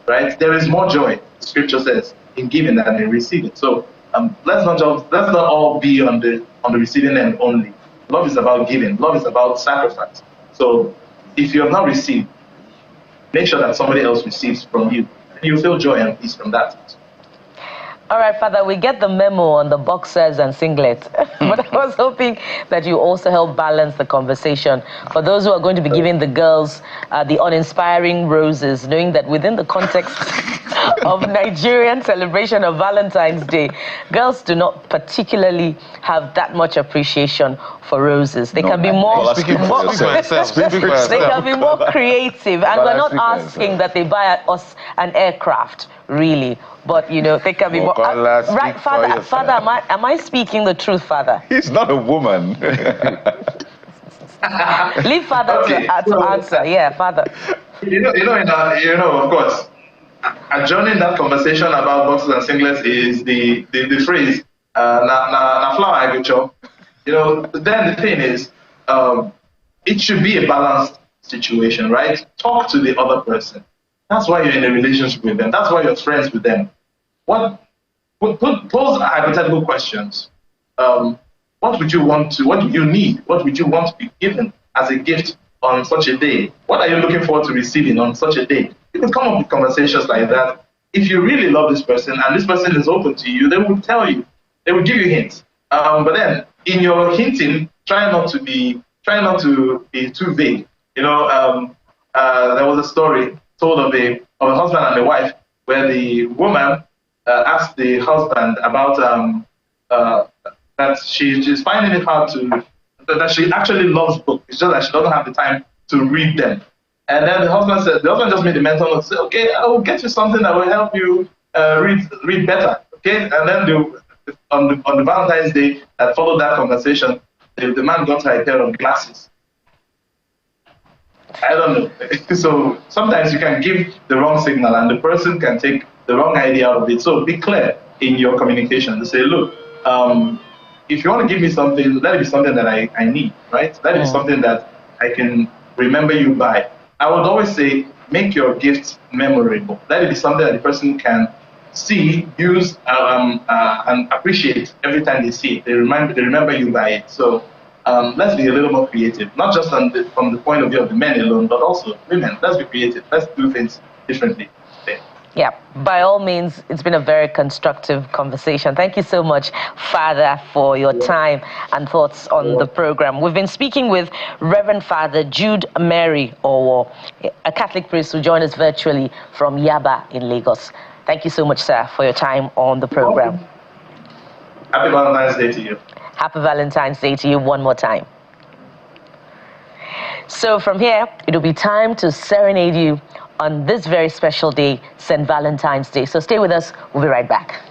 [SPEAKER 5] Right? There is more joy, the scripture says, in giving than in receiving. So let's not all be on the receiving end only. Love is about giving. Love is about sacrifice. So if you have not received, make sure that somebody else receives from you. You feel joy and peace from that.
[SPEAKER 2] All right, Father, we get the memo on the boxers and singlet, but I was hoping that you also help balance the conversation for those who are going to be giving the girls the uninspiring roses, knowing that within the context of Nigerian celebration of Valentine's Day, girls do not particularly have that much appreciation for roses. They can be more creative, and we're not asking that they buy us an aircraft, really. But, you know, they can be more... right, Father, am I speaking the truth, Father?
[SPEAKER 3] He's not a woman.
[SPEAKER 2] Leave Father to answer. Yeah, Father.
[SPEAKER 5] Of course, adjourning that conversation about boxes and singlets is the phrase, na flower agriculture. Then the thing is, it should be a balanced situation, right? Talk to the other person. That's why you're in a relationship with them. That's why you're friends with them. Pose hypothetical questions. What would you want to? What do you need? What would you want to be given as a gift on such a day? What are you looking forward to receiving on such a day? You can come up with conversations like that. If you really love this person and this person is open to you, they will tell you. They will give you hints. But then, in your hinting, try not to be too vague. There was a story told of a husband and a wife where the woman asked the husband about that she's finding it hard that she actually loves books. It's just that she doesn't have the time to read them. And then the husband just made the mental note, say, okay, I will get you something that will help you read better. Okay, and then on the Valentine's Day that followed that conversation, the man got her a pair of glasses. I don't know. So sometimes you can give the wrong signal and the person can take the wrong idea out of it. So be clear in your communication to say, look, if you want to give me something, let it be something that I need, right? Let it be something that I can remember you by. I would always say, make your gifts memorable. Let it be something that the person can see, use, and appreciate every time they see it. They remember you by it. So let's be a little more creative, not just from the point of view of the men alone, but also women. Let's be creative. Let's do things differently.
[SPEAKER 2] Yeah, by all means, it's been a very constructive conversation. Thank you so much, Father, for your time and thoughts on the program. We've been speaking with Reverend Father Jude Mary Owo, a Catholic priest who joined us virtually from Yaba in Lagos. Thank you so much, sir, for your time on the program.
[SPEAKER 5] Happy Valentine's Day to you.
[SPEAKER 2] Happy Valentine's Day to you one more time. So from here, it'll be time to serenade you on this very special day, St. Valentine's Day. So stay with us. We'll be right back.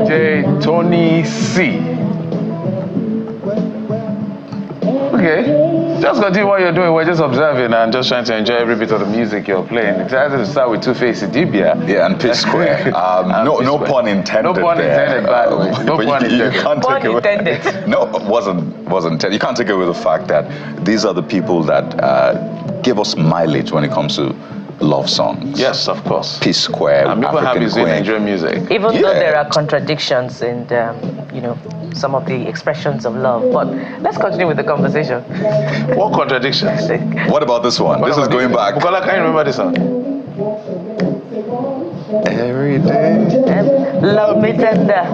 [SPEAKER 1] DJ Tonny C. Okay, just continue what you're doing. We're just observing and just trying to enjoy every bit of the music you're playing. Excited to start with Two-Face Idibia.
[SPEAKER 3] Yeah, and P-Square. No pun intended.
[SPEAKER 1] No pun intended, by the way. No pun intended.
[SPEAKER 3] You can't
[SPEAKER 2] Pun
[SPEAKER 3] take
[SPEAKER 2] intended.
[SPEAKER 3] No, it wasn't intended. You can't take away the fact that these are the people that give us mileage when it comes to love songs.
[SPEAKER 1] Yes, of course.
[SPEAKER 3] P-Square,
[SPEAKER 1] And people have music, enjoy music.
[SPEAKER 2] Even though there are contradictions in, some of the expressions of love. But let's continue with the conversation.
[SPEAKER 1] What contradictions?
[SPEAKER 3] What about this one? This is going back.
[SPEAKER 1] Bukola, can you remember this song? Every day.
[SPEAKER 2] Love me tender.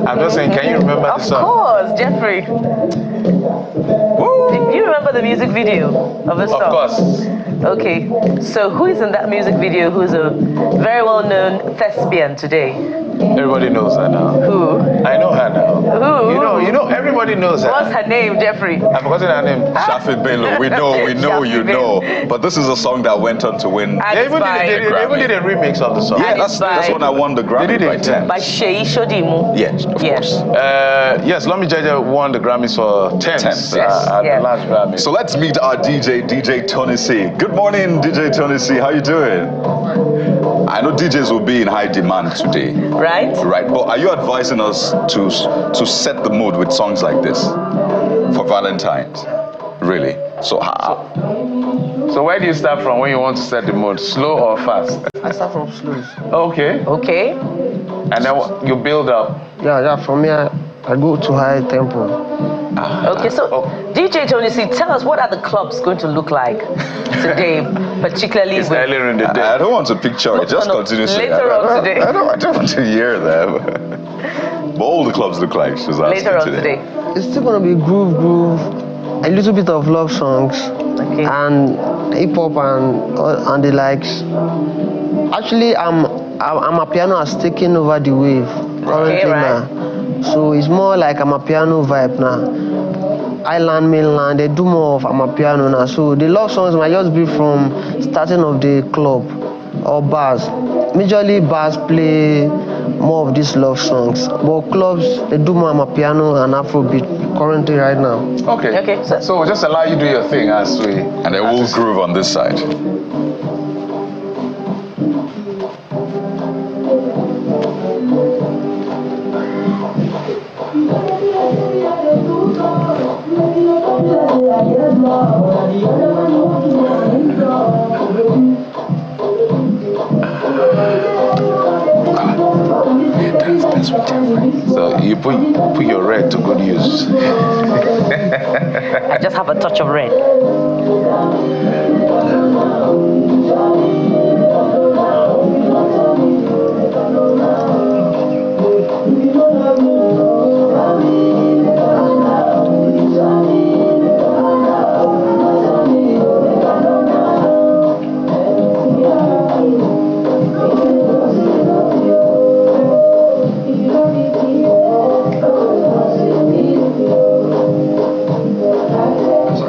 [SPEAKER 1] I'm just saying, can you remember this song?
[SPEAKER 2] Of course, Jeffrey. Do you remember the music video of this song?
[SPEAKER 1] Of course.
[SPEAKER 2] Okay, so who is in that music video who's a very well-known thespian today?
[SPEAKER 1] Everybody knows her now.
[SPEAKER 2] Who?
[SPEAKER 1] I know her now.
[SPEAKER 2] Who?
[SPEAKER 1] You know, everybody knows her.
[SPEAKER 2] What's her name, Jeffrey?
[SPEAKER 1] I've forgotten her name.
[SPEAKER 3] Shafi Bello, we know, you know. But this is a song that went on to win.
[SPEAKER 1] They even did a remix of the song.
[SPEAKER 3] Yeah, that's when I won the Grammy by 10.
[SPEAKER 2] By Sheyi Shodimu.
[SPEAKER 3] Yes, of course.
[SPEAKER 1] Yes, Lomi Jaja won the Grammys for 10 at the last Grammy.
[SPEAKER 3] So let's meet our DJ Tonny C. Good morning, DJ Tonny C. How you doing? I know DJs will be in high demand today.
[SPEAKER 2] Right?
[SPEAKER 3] Right. But are you advising us to set the mood with songs like this for Valentine's? Really?
[SPEAKER 1] So where do you start from when you want to set the mood? Slow or fast?
[SPEAKER 6] I start from slow.
[SPEAKER 1] Okay.
[SPEAKER 2] Okay.
[SPEAKER 1] And then you build up.
[SPEAKER 6] Yeah. From here, I go to high tempo.
[SPEAKER 2] Okay, so DJ Tonny C, tell us, what are the clubs going to look like today, particularly
[SPEAKER 1] It's
[SPEAKER 2] with...
[SPEAKER 1] earlier in the day.
[SPEAKER 3] I don't want to picture it. Just continue saying
[SPEAKER 2] later on today.
[SPEAKER 3] I don't want to hear them. But all the clubs look like she's asking
[SPEAKER 2] Later on today.
[SPEAKER 6] It's still gonna be groove, a little bit of love songs,
[SPEAKER 2] Okay.
[SPEAKER 6] and hip hop and the likes. Actually, I'm a piano has taken over the wave currently
[SPEAKER 2] right.
[SPEAKER 6] now. So it's more like I'm a piano vibe now. Island, mainland, they do more of I'm a piano now. So the love songs might just be from starting of the club or bars. Majorly bars play more of these love songs, but clubs they do more I'm a piano and Afrobeat currently right now.
[SPEAKER 1] Okay.
[SPEAKER 2] Okay,
[SPEAKER 1] So we'll just allow you to do your thing as we...
[SPEAKER 3] And then we'll groove on this side.
[SPEAKER 1] So you put your red to good use.
[SPEAKER 2] I just have a touch of red.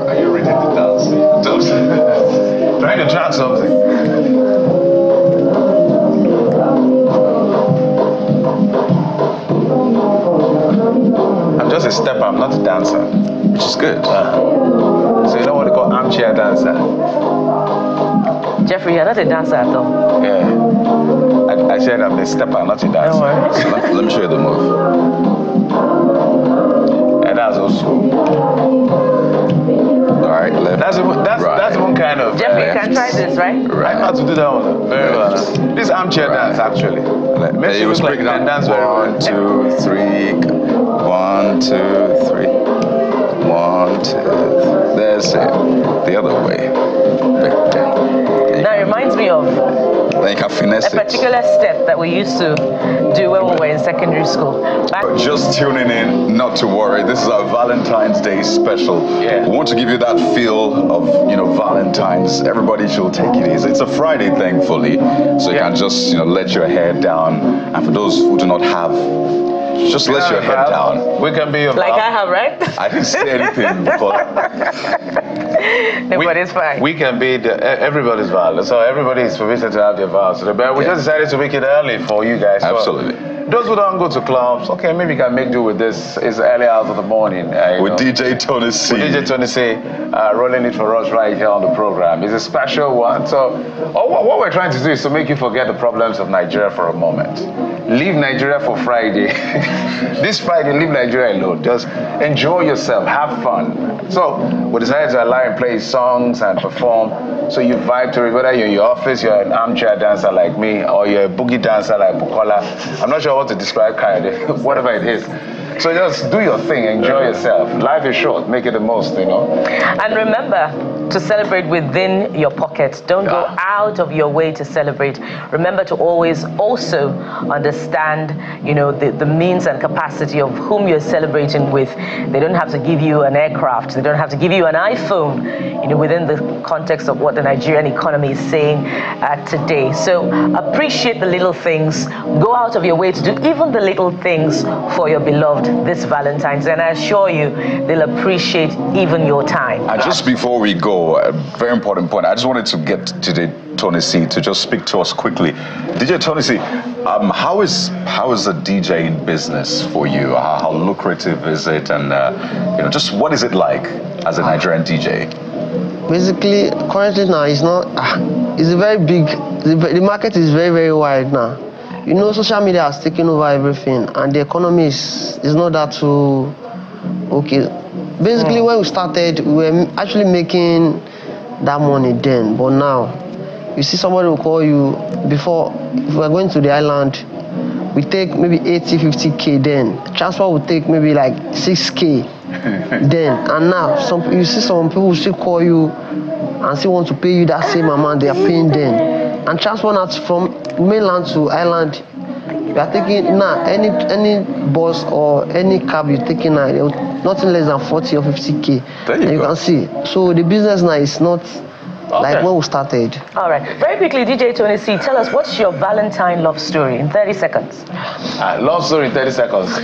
[SPEAKER 1] Are you ready to dance? Trying to chant something. I'm just a stepper, I'm not a dancer.
[SPEAKER 3] Which is good.
[SPEAKER 1] So you know what they call armchair dancer?
[SPEAKER 2] Jeffrey, you're not a dancer at all.
[SPEAKER 1] Yeah. I said I'm a stepper, not a dancer.
[SPEAKER 3] Let me show you the move.
[SPEAKER 1] And that's also...
[SPEAKER 3] All right, left.
[SPEAKER 1] That's one kind of...
[SPEAKER 2] Jeffrey, you can try this, right?
[SPEAKER 1] I know how to do that one very well. This armchair dance, actually. Makes you look like you can dance very well.
[SPEAKER 3] 1, 2, 3. 1, 2, 3. 1, 2. There's it. The other way.
[SPEAKER 2] Now it reminds me of
[SPEAKER 3] Then you can finesse
[SPEAKER 2] a
[SPEAKER 3] it.
[SPEAKER 2] particular step that we used to do when we were in secondary school.
[SPEAKER 3] Just tuning in, not to worry. This is our Valentine's Day special.
[SPEAKER 1] Yeah.
[SPEAKER 3] We want to give you that feel of, Valentine's. Everybody should take it easy. It's a Friday, thankfully, so you can just, let your hair down. And for those who do not have, just let your head down.
[SPEAKER 1] We can be your
[SPEAKER 2] Like I have, right?
[SPEAKER 3] I didn't say anything before.
[SPEAKER 2] Nobody's fine.
[SPEAKER 1] We can be everybody's vow. So everybody is permitted to have their vows. So we just decided to make it early for you guys. So
[SPEAKER 3] Absolutely.
[SPEAKER 1] those who don't go to clubs, okay, maybe you can make do with this. It's early hours of the morning.
[SPEAKER 3] With DJ Tonny C.
[SPEAKER 1] With DJ Tonny C, rolling it for us right here on the program. It's a special one. So what we're trying to do is to make you forget the problems of Nigeria for a moment. Leave Nigeria for Friday. This Friday, leave Nigeria alone. Just enjoy yourself, have fun. So we decided to allow him play songs and perform. So you vibe to it, whether you're in your office, you're an armchair dancer like me, or you're a boogie dancer like Bukola. I'm not sure what to describe whatever it is. So just do your thing, enjoy yourself. Life is short, make it the most,
[SPEAKER 2] And remember to celebrate within your pockets. Don't go out of your way to celebrate. Remember to always also understand, the means and capacity of whom you're celebrating with. They don't have to give you an aircraft. They don't have to give you an iPhone, within the context of what the Nigerian economy is saying today. So appreciate the little things. Go out of your way to do even the little things for your beloved this Valentine's, and I assure you they'll appreciate even your time.
[SPEAKER 3] And just before we go, a very important point, I just wanted to get DJ Tonny C to just speak to us quickly. DJ Tonny C, how is the DJing business for you? How lucrative is it, and just what is it like as a Nigerian DJ?
[SPEAKER 6] Basically, currently now it's not. It's a very big. The market is very, very wide now. Social media has taken over everything, and the economy is not that too okay. Basically, when we started, we were actually making that money then, but now, you see somebody will call you before. If we're going to the island, we take maybe 80, 50K then. Transport will take maybe like 6K. then and now. You see some people still call you and still want to pay you that same amount they are paying then. And transport out from mainland to island, you are taking now any bus or any cab you're taking now, nothing less than 40 or 50K.
[SPEAKER 3] There you go.
[SPEAKER 6] Can see. So the business now is not like when we started.
[SPEAKER 2] All right. Very quickly, DJ Tonny C, tell us, what's your Valentine love story in 30 seconds?
[SPEAKER 1] Love story in 30 seconds.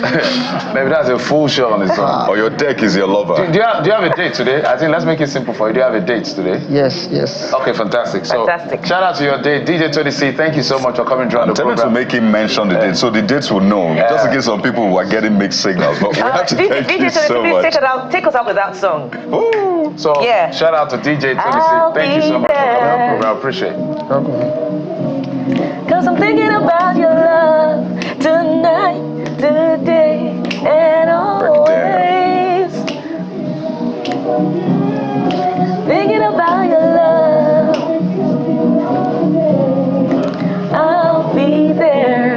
[SPEAKER 1] Maybe that's a full show on its own.
[SPEAKER 3] Or your deck is your lover.
[SPEAKER 1] Do you have a date today? I think let's make it simple for you. Do you have a date today?
[SPEAKER 6] Yes.
[SPEAKER 1] Okay, fantastic. So,
[SPEAKER 2] fantastic.
[SPEAKER 1] Shout out to your date. DJ Tonny C, thank you so much for coming join the program.
[SPEAKER 3] I'm telling to make him mention the date, so the dates will know. Just in case some people were getting mixed signals. But we have to thank you so much.
[SPEAKER 2] Take us out with that song.
[SPEAKER 1] Ooh. So, shout out to DJ Tonny C. Thank you so much for coming on the program. I appreciate it.
[SPEAKER 2] Cause I'm thinking about your love tonight, today, and always. Thinking about your love, I'll be there.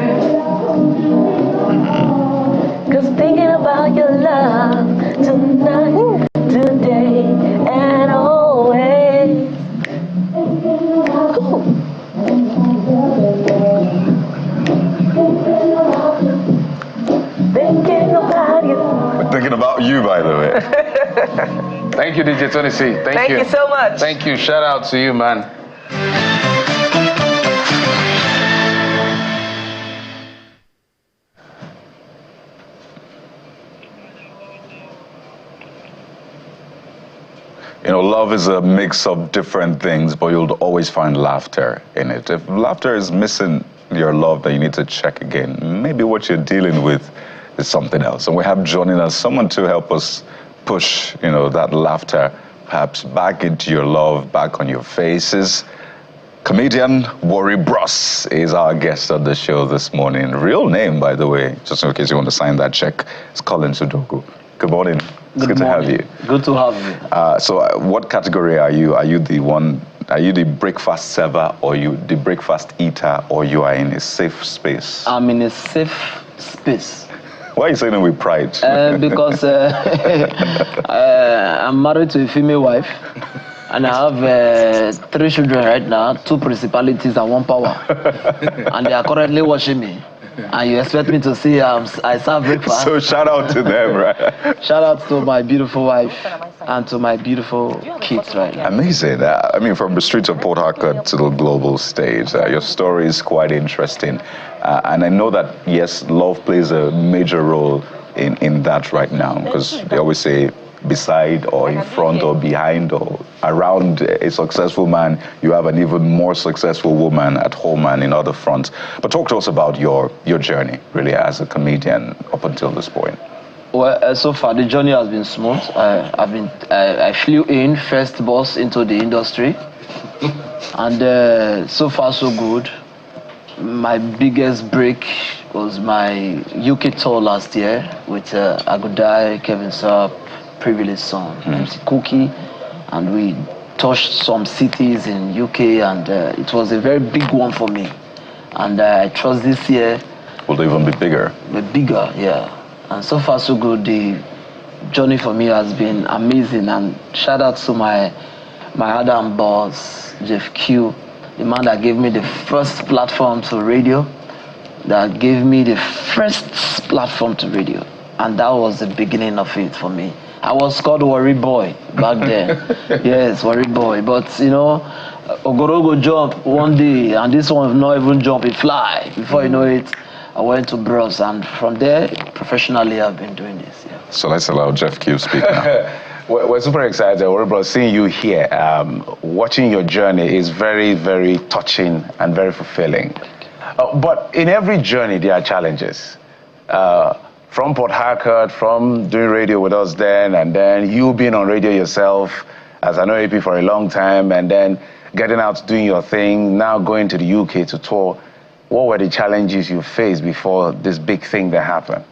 [SPEAKER 2] Cause thinking about your love tonight, today, and always. Thinking about you.
[SPEAKER 3] We're thinking about you, by the way.
[SPEAKER 1] Thank you, DJ Tonny C. Thank you.
[SPEAKER 2] Thank you so much.
[SPEAKER 1] Thank you. Shout out to you, man.
[SPEAKER 3] You know, love is a mix of different things, but you'll always find laughter in it. If laughter is missing your love, then you need to check again. Maybe what you're dealing with is something else. And we have joining us someone to help us push, you know, that laughter perhaps back into your love, back on your faces. Comedian Warri is our guest on the show this morning. Real name, by the way, just in case you want to sign that check, it's Colin Sudoku. Good morning. It's good to have you.
[SPEAKER 7] Good to have you.
[SPEAKER 3] So what category are you? Are you the breakfast server, or you the breakfast eater, or you are in a safe space?
[SPEAKER 7] I'm in a safe space.
[SPEAKER 3] Why are you saying it with pride?
[SPEAKER 7] Because I'm married to a female wife, and I have 3 children right now, 2 principalities and 1 power. And they are currently watching me. And you expect me to see I serve breakfast?
[SPEAKER 3] So shout out to them, right?
[SPEAKER 7] Shout out to my beautiful wife and to my beautiful kids right now.
[SPEAKER 3] Amazing. I mean, from the streets of Port Harcourt to the global stage, your story is quite interesting. And I know that, yes, love plays a major role in that right now, because they always say beside or in front or behind or around a successful man, you have an even more successful woman at home and in other fronts. But talk to us about your journey, really, as a comedian up until this point.
[SPEAKER 7] Well, so far the journey has been smooth. I flew in first bus into the industry, and so far so good. My biggest break was my UK tour last year with Agudai, Kevin Sapp, Privileged Son, MC Cookie, and we touched some cities in UK, and it was a very big one for me. And I trust this year
[SPEAKER 3] will even be bigger.
[SPEAKER 7] Bigger, yeah. And so far so good. The journey for me has been amazing, and shout out to my Adam boss, Jeff Q, the man that gave me the first platform to radio, that gave me the first platform to radio, and that was the beginning of it for me. I was called Warri Boy back then. Yes, Warri Boy. But you know, Ogorogo jump one day, and this one not even jump, it fly. Before you know it, I went to Bros, and from there, professionally, I've been doing this. Yeah.
[SPEAKER 3] So let's allow Jeff Q speak now.
[SPEAKER 1] We're super excited, Warri Bros, seeing you here. Watching your journey is very, very touching and very fulfilling. But in every journey, there are challenges. From Port Harcourt, from doing radio with us then, and then you being on radio yourself as an OAP for a long time, and then getting out doing your thing, now going to the UK to tour. What were the challenges you faced before this big thing that happened?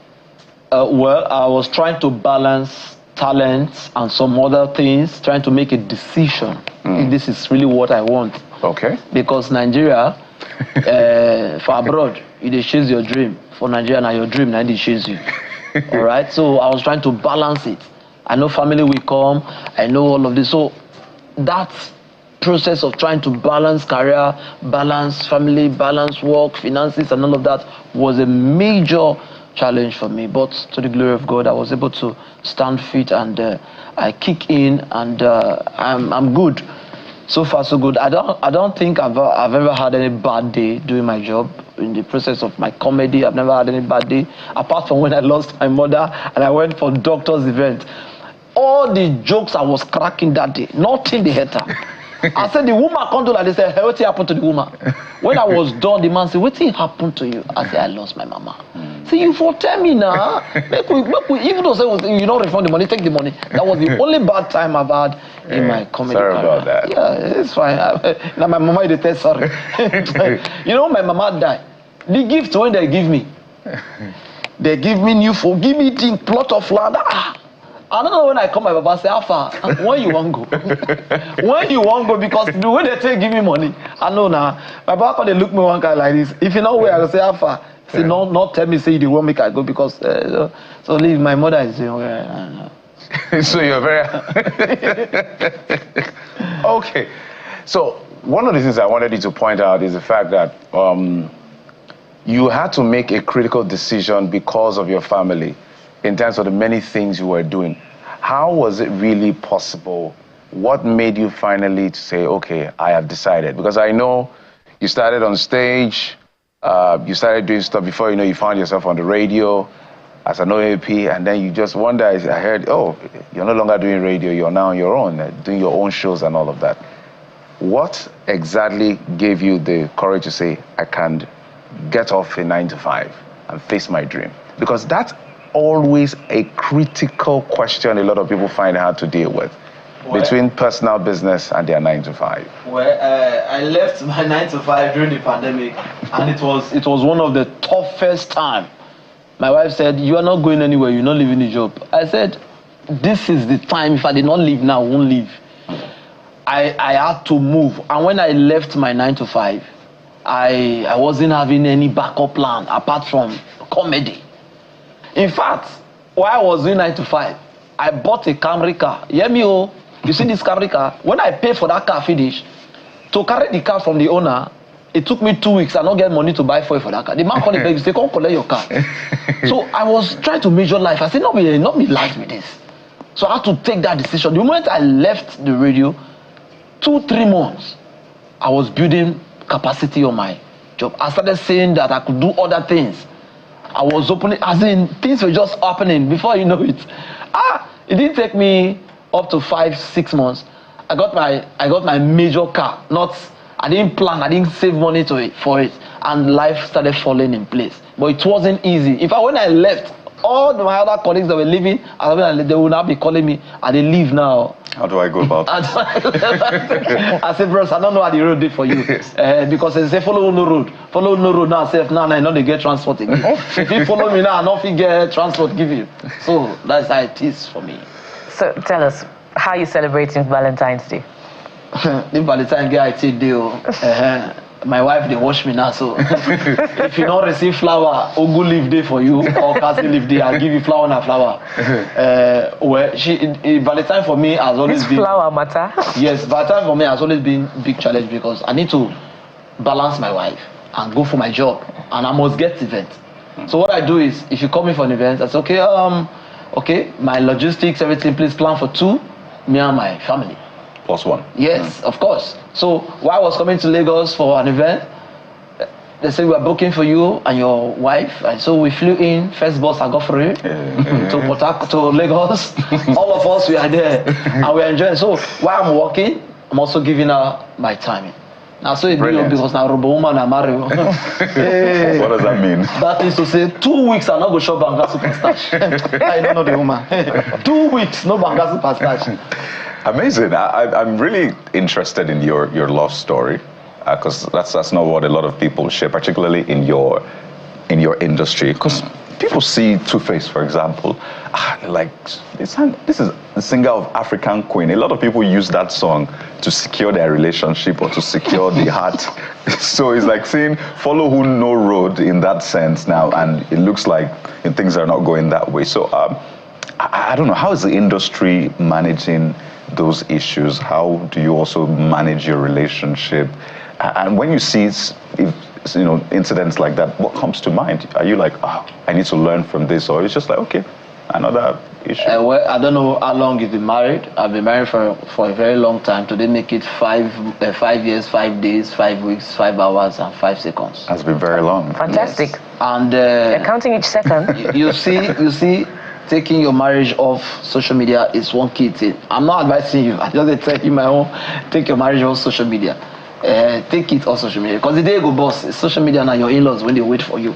[SPEAKER 7] Well, I was trying to balance talent and some other things, trying to make a decision if this is really what I want.
[SPEAKER 1] Okay.
[SPEAKER 7] Because Nigeria, for abroad, you chase your dream. For Nigeria, now your dream, now they chase you. All right. So I was trying to balance it. I know family will come. I know all of this. So that process of trying to balance career, balance family, balance work, finances, and all of that was a major challenge for me. But to the glory of God, I was able to stand fit, and I kick in, and I'm good. So far, so good. I don't think I've ever had any bad day doing my job. In the process of my comedy, I've never had any bad day, apart from when I lost my mother and I went for doctor's event. All the jokes I was cracking that day, nothing they hit her. I said, the woman come to like, they said, hey, what happened to the woman? When I was done, the man said, what happened to you? I said, I lost my mama. See, you for tell me now. Even though you don't refund the money, take the money. That was the only bad time I've had in my comedy
[SPEAKER 1] Sorry
[SPEAKER 7] career.
[SPEAKER 1] about that.
[SPEAKER 7] Yeah, it's fine. Now my mama is the test, sorry. You know, my mama died. The gift when they give me, they give me new phone, give me thing, plot of land. I don't know when I come, my papa say, how far? When you want go? When you want go? Because the way they take give me money, I know now. My papa they look me one guy like this. If you know where I go say, how far? Say, no, not tell me, say you won't make I go because so leave. My mother is saying,
[SPEAKER 1] So you're very okay. So one of the things I wanted you to point out is the fact that you had to make a critical decision because of your family in terms of the many things you were doing. How was it really possible? What made you finally to say, okay, I have decided? Because I know you started on stage, you started doing stuff before you know you found yourself on the radio as an OAP, and then you just one day I heard, oh, you're no longer doing radio, you're now on your own, doing your own shows and all of that. What exactly gave you the courage to say, I can get off a 9 to 5 and face my dream? Because that's always a critical question a lot of people find hard to deal with, between personal business and their 9 to 5.
[SPEAKER 7] Well, I left my 9 to 5 during the pandemic, and it was one of the toughest time. My wife said, you are not going anywhere, you're not leaving the job. I said, this is the time. If I did not leave now, I won't leave. I had to move. And when I left my 9 to 5, I wasn't having any backup plan apart from comedy. In fact, while I was doing 9 to 5, I bought a Camry car. Hear me, oh. You see this Camry car? When I pay for that car finish, to carry the car from the owner, it took me 2 weeks. I don't get money to buy fuel for that car. The man called me, he said, come collect your car. So I was trying to measure life. I said, not me life with this. So I had to take that decision. The moment I left the radio, 2-3 months, I was building capacity on my job. I started saying that I could do other things. I was opening, as in things were just happening before you know it. It didn't take me up to 5-6 months. I got my major car. I didn't plan, I didn't save money for it, and life started falling in place. But it wasn't easy. In fact, when I left, all my other colleagues that were leaving, they will now be calling me, and they leave now.
[SPEAKER 3] How do I go about it?
[SPEAKER 7] I said, bros, I don't know how the road did for you. Because they say, follow no road. Follow no road now. Now I know they get transport again. If you follow me now, I don't get transport give you. So that's how it is for me.
[SPEAKER 2] So tell us, how are you celebrating Valentine's Day?
[SPEAKER 7] The Valentine's Day I take day. My wife, they wash me now, so if you don't receive flower, Ogu leave day for you, or Kasi leave day, I'll give you flower and flower. Valentine for me has always been...
[SPEAKER 2] flower matter?
[SPEAKER 7] Yes, Valentine for me has always been a big challenge because I need to balance my wife and go for my job, and I must get event. So what I do is, if you call me for an event, I say, okay, my logistics, everything, please plan for 2, me and my family.
[SPEAKER 3] +1.
[SPEAKER 7] Yes, of course. So while I was coming to Lagos for an event, they said, we are booking for you and your wife. And so we flew in, first bus I got free to Lagos. All of us, we are there and we are enjoying. So while I'm working, I'm also giving her my time. Now, so it because now Robo woman I'm married.
[SPEAKER 3] What does that mean?
[SPEAKER 7] That is to say, 2 weeks I'm not go shop Banga Superstash. I don't know the woman. 2 weeks, no Banga Superstash.
[SPEAKER 3] Amazing. I'm really interested in your love story because that's not what a lot of people share, particularly in your industry. Because people see Two-Face, for example, like this is the singer of African Queen. A lot of people use that song to secure their relationship or to secure the heart. So it's like saying follow who no road in that sense now, and it looks like things are not going that way. So I don't know, how is the industry managing those issues? How do you also manage your relationship? And when you see incidents like that, what comes to mind? Are you like, I need to learn from this, or it's just like, okay, another issue?
[SPEAKER 7] Well, I don't know how long you've been married. I've been married for a very long time. Today make it 5 years, 5 days, 5 weeks, 5 hours, and 5 seconds.
[SPEAKER 3] That's been very long.
[SPEAKER 2] Fantastic.
[SPEAKER 7] Yes. And
[SPEAKER 2] you're counting each second.
[SPEAKER 7] you see, taking your marriage off social media is one key thing. I'm not advising you. I just tell you my own. Take your marriage off social media. Take it off social media, because the day you go boss, it's social media and your in-laws when they wait for you.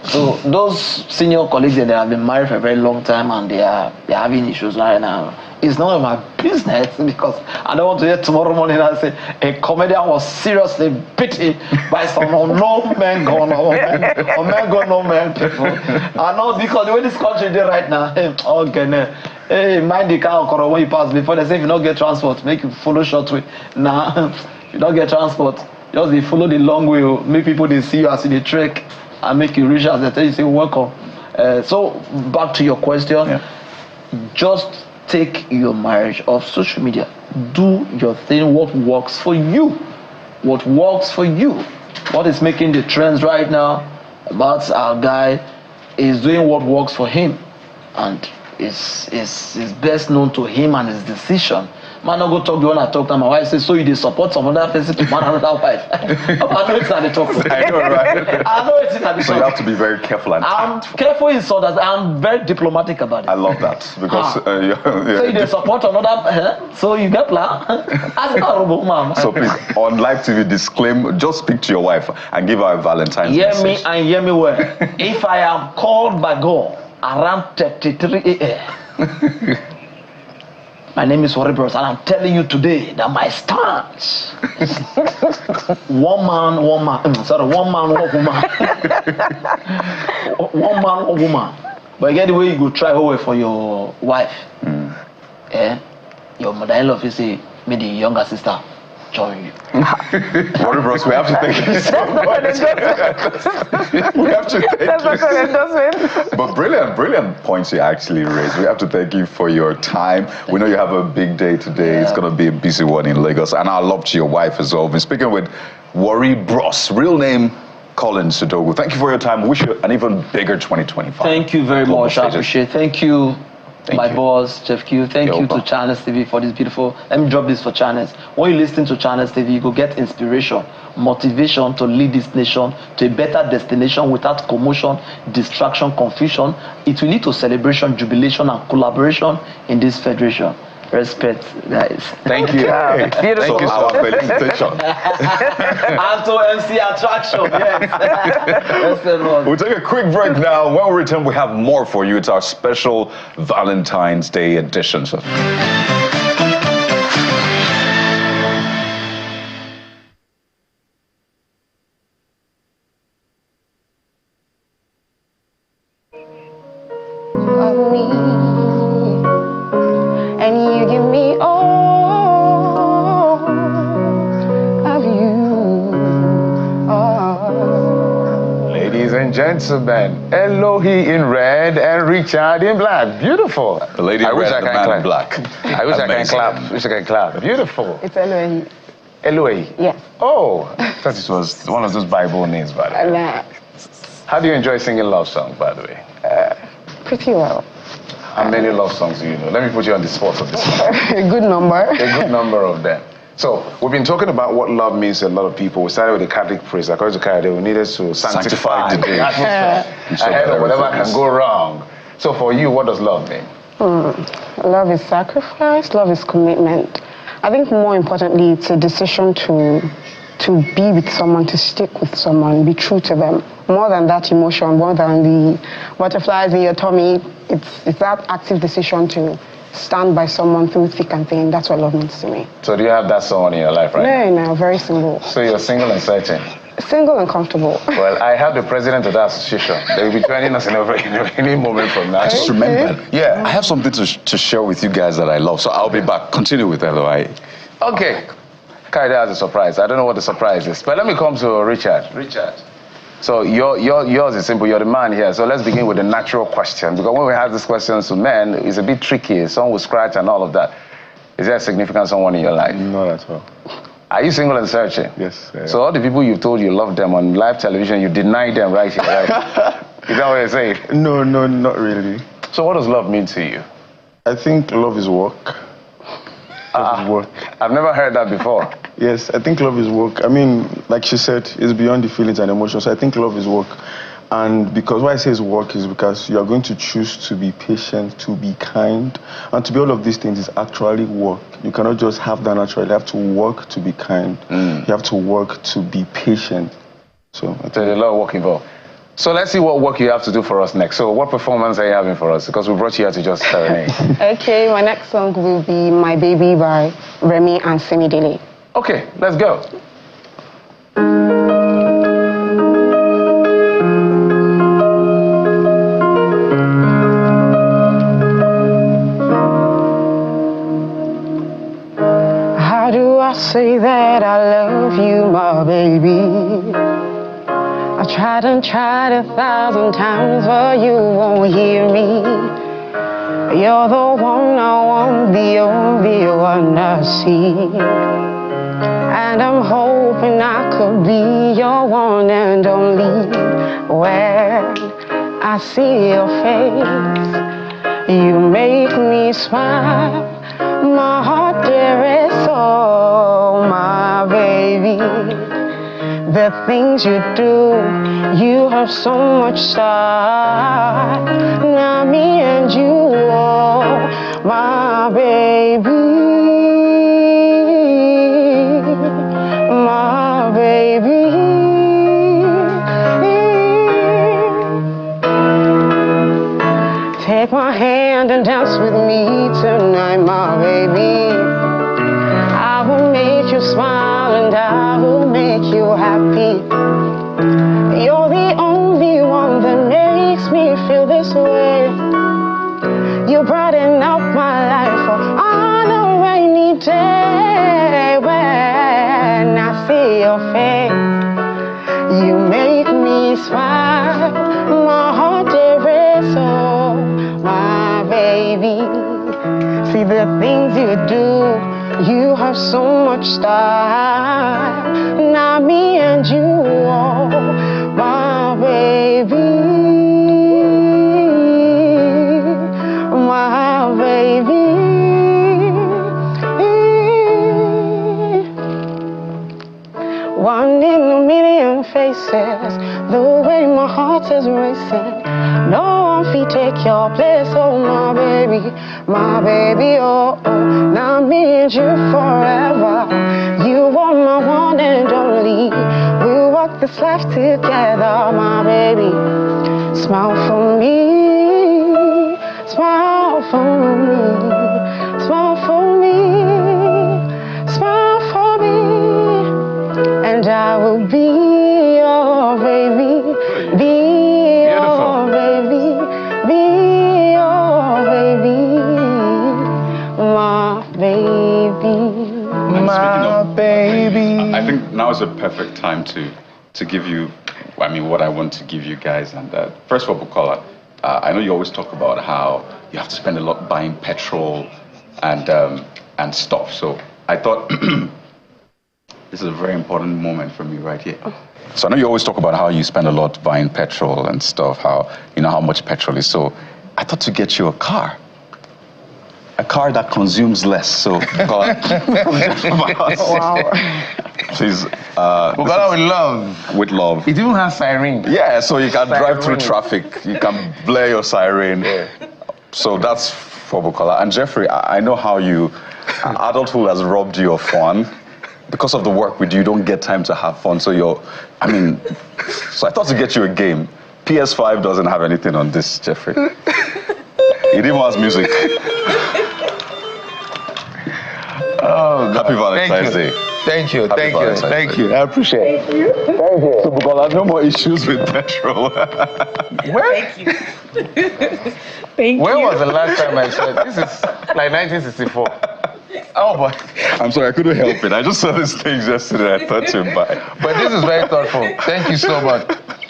[SPEAKER 7] So those senior colleagues that have been married for a very long time and they're having issues right now, it's none of my business, because I don't want to hear tomorrow morning and say a comedian was seriously beaten by some unknown men gone or men gone no men people. I know, because the way this country is right now, hey, mind the car or when you pass before they say if you don't get transport, make you follow short way. Nah, if you don't get transport, just they follow the long way, make people they see you as the trek and make you reach as they tell you say welcome. So back to your question, just take your marriage off social media. Do your thing, what works for you. What works for you. What is making the trends right now about our guy is doing what works for him, and is best known to him and his decision. Man, I go talk the one I talk to my wife, say, so you support some other person to man another wife. I know it's not the talk.
[SPEAKER 3] I know, right?
[SPEAKER 7] I know it's not the talk.
[SPEAKER 3] So you have to be very careful and
[SPEAKER 7] I'm careful in so that I'm very diplomatic about it.
[SPEAKER 3] I love that, because
[SPEAKER 7] so you support another, so you get plan. That's not a mom.
[SPEAKER 3] So please, on live TV, disclaim, just speak to your wife and give her a Valentine's
[SPEAKER 7] hear
[SPEAKER 3] message.
[SPEAKER 7] Me and hear me well. If I am called by God around 33 a.m., my name is Warri, and I'm telling you today that my stance is one man, one woman. One man, one woman. But again, the way you go try over for your wife, your mother-in-law, you say, me the younger sister, join you.
[SPEAKER 3] Warri Bros, we have to thank you so much. We have to thank
[SPEAKER 2] That's not an endorsement.
[SPEAKER 3] But brilliant points you actually raised. We have to thank you for your time. We know you have a big day today. It's going to be a busy one in Lagos. And our love to your wife as well. We've been speaking with Warri Bros, real name Colin Sudogu. Thank you for your time. Wish you an even bigger 2025.
[SPEAKER 7] Thank you very much. I appreciate it. Thank you. My boss, Jeff Q. Thank you to Channels TV for this beautiful. Let me drop this for Channels. When you listen to Channels TV, you go get inspiration, motivation to lead this nation to a better destination without commotion, distraction, confusion. It will lead to celebration, jubilation, and collaboration in this federation. Respect, guys.
[SPEAKER 3] Thank you.
[SPEAKER 2] Beautiful.
[SPEAKER 3] Thank you, our felicitation.
[SPEAKER 7] And to MC Attraction, yes.
[SPEAKER 3] We'll take a quick break now. When we return, we have more for you. It's our special Valentine's Day edition. So
[SPEAKER 1] gentlemen, Elohi in red and Richard in black. Beautiful.
[SPEAKER 3] The lady in red and the man in black.
[SPEAKER 1] I wish I can clap. Wish I can clap. Beautiful.
[SPEAKER 8] It's Elohi.
[SPEAKER 1] Elohi?
[SPEAKER 8] Yes.
[SPEAKER 1] Oh, I thought it was one of those Bible names, by the way. How do you enjoy singing love songs, by the way?
[SPEAKER 8] Pretty well.
[SPEAKER 1] How many love songs do you know? Let me put you on the spot of this one.
[SPEAKER 8] A good number.
[SPEAKER 1] A good number of them. So, we've been talking about what love means to a lot of people. We started with the Catholic priest. According to Catholic, we needed to sanctify the day. Ahead of whatever can go wrong. So, for you, what does love mean?
[SPEAKER 8] Love is sacrifice. Love is commitment. I think more importantly, it's a decision to be with someone, to stick with someone, be true to them. More than that emotion, more than the butterflies in your tummy, it's that active decision to stand by someone through thick and thin. That's what love means to me.
[SPEAKER 1] So do you have that someone in your life right now?
[SPEAKER 8] No, very single.
[SPEAKER 1] So you're single and searching?
[SPEAKER 8] Single and comfortable.
[SPEAKER 1] Well, I have the president of that association. They will be joining us in any moment from now.
[SPEAKER 3] I just remembered. Yeah, I have something to share with you guys that I love. So I'll be back. Continue with LOI.
[SPEAKER 1] Okay. Kaide has a surprise. I don't know what the surprise is. But let me come to Richard. Richard, So yours is simple. You're the man here. So let's begin with the natural question. Because when we have these questions to men, it's a bit tricky. Someone will scratch and all of that. Is there a significant someone in your life?
[SPEAKER 9] Not at all.
[SPEAKER 1] Are you single and searching?
[SPEAKER 9] Yes.
[SPEAKER 1] So all the people you've told you love them on live television, you deny them right here, right? Is that what you're saying?
[SPEAKER 9] No, not really.
[SPEAKER 1] So what does love mean to you?
[SPEAKER 9] I think love is work. Love is work.
[SPEAKER 1] I've never heard that before.
[SPEAKER 9] Yes, I think love is work. I mean, like she said, it's beyond the feelings and emotions. So I think love is work. And because why I say it's work is because you are going to choose to be patient, to be kind, and to be all of these things is actually work. You cannot just have that naturally. You have to work to be kind. You have to work to be patient. So
[SPEAKER 1] there's a lot of work involved. So let's see what work you have to do for us next. So what performance are you having for us? Because we brought you here to just serenade.
[SPEAKER 8] Okay, my next song will be My Baby by Remy and Semidele.
[SPEAKER 1] Okay, let's go.
[SPEAKER 8] How do I say that I love you, my baby? I tried and tried 1,000 times, but you won't hear me. You're the one I want, the only one I see. And I'm hoping I could be your one and only. When I see your face, you make me smile. My heart there is so, my baby. The things you do, you have so much style. Now me and you, oh, my baby, my baby. Take my hand and dance with me tonight, my baby. I will make you smile and I will make you happy. You're the only one that makes me feel this way. You brighten up my life on a rainy day. When I see your face, you make me smile. My heart is so, my baby. See the things you do, you have so much style. Now me and you, oh, my baby, my baby. One in a million faces, the way my heart is racing. No one can take your place, oh my baby, oh, oh. Now me and you forever. You are my one and only. We'll walk this life together, my baby. Smile for me, smile for me, smile for me, smile for me, and I will be your baby, be your baby, be your baby, my baby.
[SPEAKER 9] My baby.
[SPEAKER 3] I think now is a perfect time to give you, I mean, what I want to give you guys. And first of all, Bukola, I know you always talk about how you have to spend a lot buying petrol and stuff. So I thought this is a very important moment for me right here. So I know you always talk about how you spend a lot buying petrol and stuff, how you know how much petrol is. So I thought to get you a car that consumes less. So, wow. Please.
[SPEAKER 1] Bukola with love.
[SPEAKER 3] With love.
[SPEAKER 1] It even has siren.
[SPEAKER 3] Yeah, so you can drive through traffic. You can blare your siren. Yeah. So that's for Bukola. And Jeffrey, I know how adulthood has robbed you of fun. Because of the work we do, you don't get time to have fun. So so I thought to get you a game. PS5 doesn't have anything on this, Jeffrey. It even has music.
[SPEAKER 1] Oh, God.
[SPEAKER 3] Happy Valentine's Day.
[SPEAKER 1] Thank you,
[SPEAKER 3] Happy
[SPEAKER 1] thank you,
[SPEAKER 3] Valentine's
[SPEAKER 1] thank
[SPEAKER 3] Day.
[SPEAKER 1] you. I appreciate it. Thank you. Thank you.
[SPEAKER 3] So Bukola, no more issues with petrol.
[SPEAKER 2] Thank you. Thank
[SPEAKER 1] When
[SPEAKER 2] you.
[SPEAKER 1] was the last time I said this is like 1964? Oh, but
[SPEAKER 3] I'm sorry, I couldn't help it. I just saw these things yesterday. I thought to buy.
[SPEAKER 1] But this is very thoughtful. Thank you so much.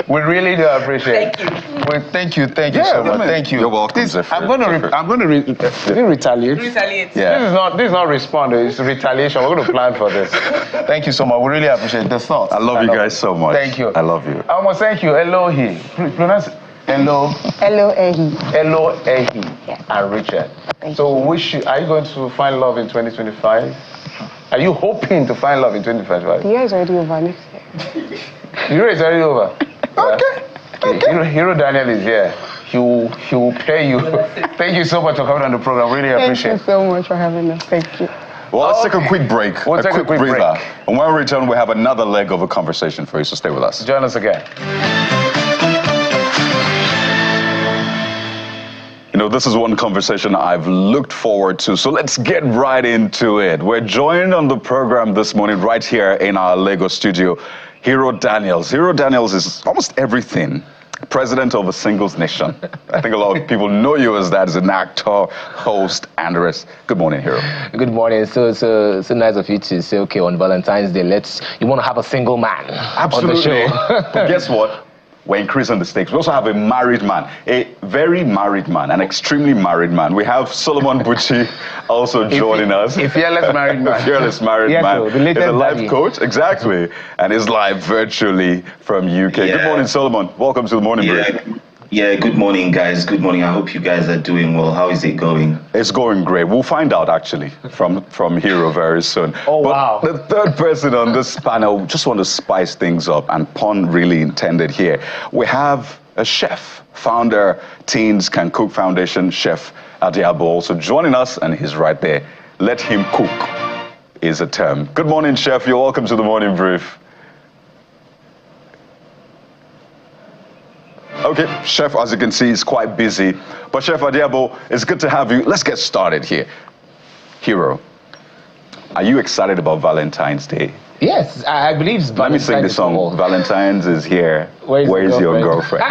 [SPEAKER 10] We really do appreciate it. Thank you so much. Thank you.
[SPEAKER 3] You're welcome,
[SPEAKER 10] I'm going to retaliate.
[SPEAKER 2] Retaliate.
[SPEAKER 3] Yeah.
[SPEAKER 10] This is not respond. It's retaliation. We're going to plan for this. Thank you so much. We really appreciate the thoughts.
[SPEAKER 3] I love you guys so much.
[SPEAKER 10] Thank you.
[SPEAKER 3] I love you.
[SPEAKER 10] I must thank you. Elohi. Pronounce
[SPEAKER 8] Elohi.
[SPEAKER 10] Elohi and Richard. So are you going to find love in 2025? Are you hoping to find love in 2025?
[SPEAKER 8] The year is already over next year.
[SPEAKER 10] The year is already over. Okay. Hero Daniel is here. He will pay you. Thank you so much for coming on the program. Really appreciate it.
[SPEAKER 8] Thank you so much for having us. Thank you.
[SPEAKER 3] Well, let's take a quick break.
[SPEAKER 10] We'll take a quick
[SPEAKER 3] breather.
[SPEAKER 10] break.
[SPEAKER 3] And when we return, we have another leg of a conversation for you, so stay with us.
[SPEAKER 10] Join us again.
[SPEAKER 3] You know, this is one conversation I've looked forward to, so let's get right into it. We're joined on the program this morning right here in our Lagos studio, Hero Daniels. Hero Daniels is almost everything. President of a singles nation. I think a lot of people know you as that, as an actor, host, and the rest. Good morning, Hero.
[SPEAKER 11] Good morning. So nice of you to say, okay, on Valentine's Day, you want to have a single man
[SPEAKER 3] Absolutely.
[SPEAKER 11] on the show.
[SPEAKER 3] But guess what? We're increasing the stakes. We also have a married man, a very married man, an extremely married man. We have Solomon Buchi also joining us.
[SPEAKER 10] A fearless married man.
[SPEAKER 3] A fearless married man.
[SPEAKER 10] So, the
[SPEAKER 3] he's a life
[SPEAKER 10] daddy.
[SPEAKER 3] coach, exactly, and he's live virtually from UK.
[SPEAKER 12] Yeah.
[SPEAKER 3] Good morning, Solomon. Welcome to the morning brief.
[SPEAKER 12] Yeah, good morning, guys. Good morning. I hope you guys are doing well. How is it going?
[SPEAKER 3] It's going great. We'll find out, actually, from Hero very soon.
[SPEAKER 10] Oh,
[SPEAKER 3] but
[SPEAKER 10] wow.
[SPEAKER 3] The third person on this panel, just want to spice things up, and pun really intended here. We have a chef, founder, Teens Can Cook Foundation, Chef Adiabo, also joining us, and he's right there. Let him cook is a term. Good morning, Chef. You're welcome to the morning brief. Okay, Chef, as you can see, is quite busy. But Chef Adiabo, it's good to have you. Let's get started here. Hero, are you excited about Valentine's Day?
[SPEAKER 11] Yes, I believe it's Valentine's.
[SPEAKER 3] Let me sing the song. Valentine's is here. Where's your girlfriend?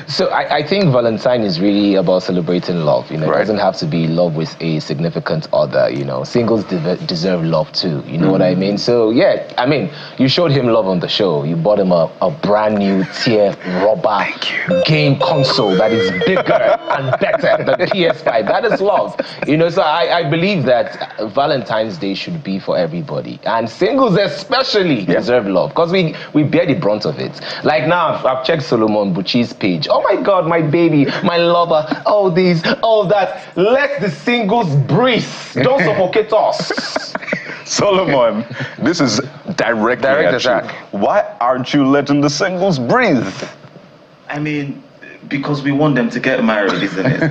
[SPEAKER 11] So I think Valentine is really about celebrating love. You know,
[SPEAKER 3] Right.
[SPEAKER 11] It doesn't have to be love with a significant other. You know, singles deserve love too. You know what I mean? So yeah, I mean, you showed him love on the show. You bought him a brand new tier rubber game console that is bigger and better than PS5. That is love. You know, so I believe that Valentine's Day should be for everybody, and singles especially deserve love, because we bear the brunt of it. Like now, I've checked Solomon Buchi's page. Oh my God, my baby, my lover, all this, all that. Let the singles breathe. Don't suffocate us.
[SPEAKER 3] Solomon, this is direct
[SPEAKER 10] attack.
[SPEAKER 3] Why aren't you letting the singles breathe?
[SPEAKER 12] I mean, because we want them to get married, isn't it?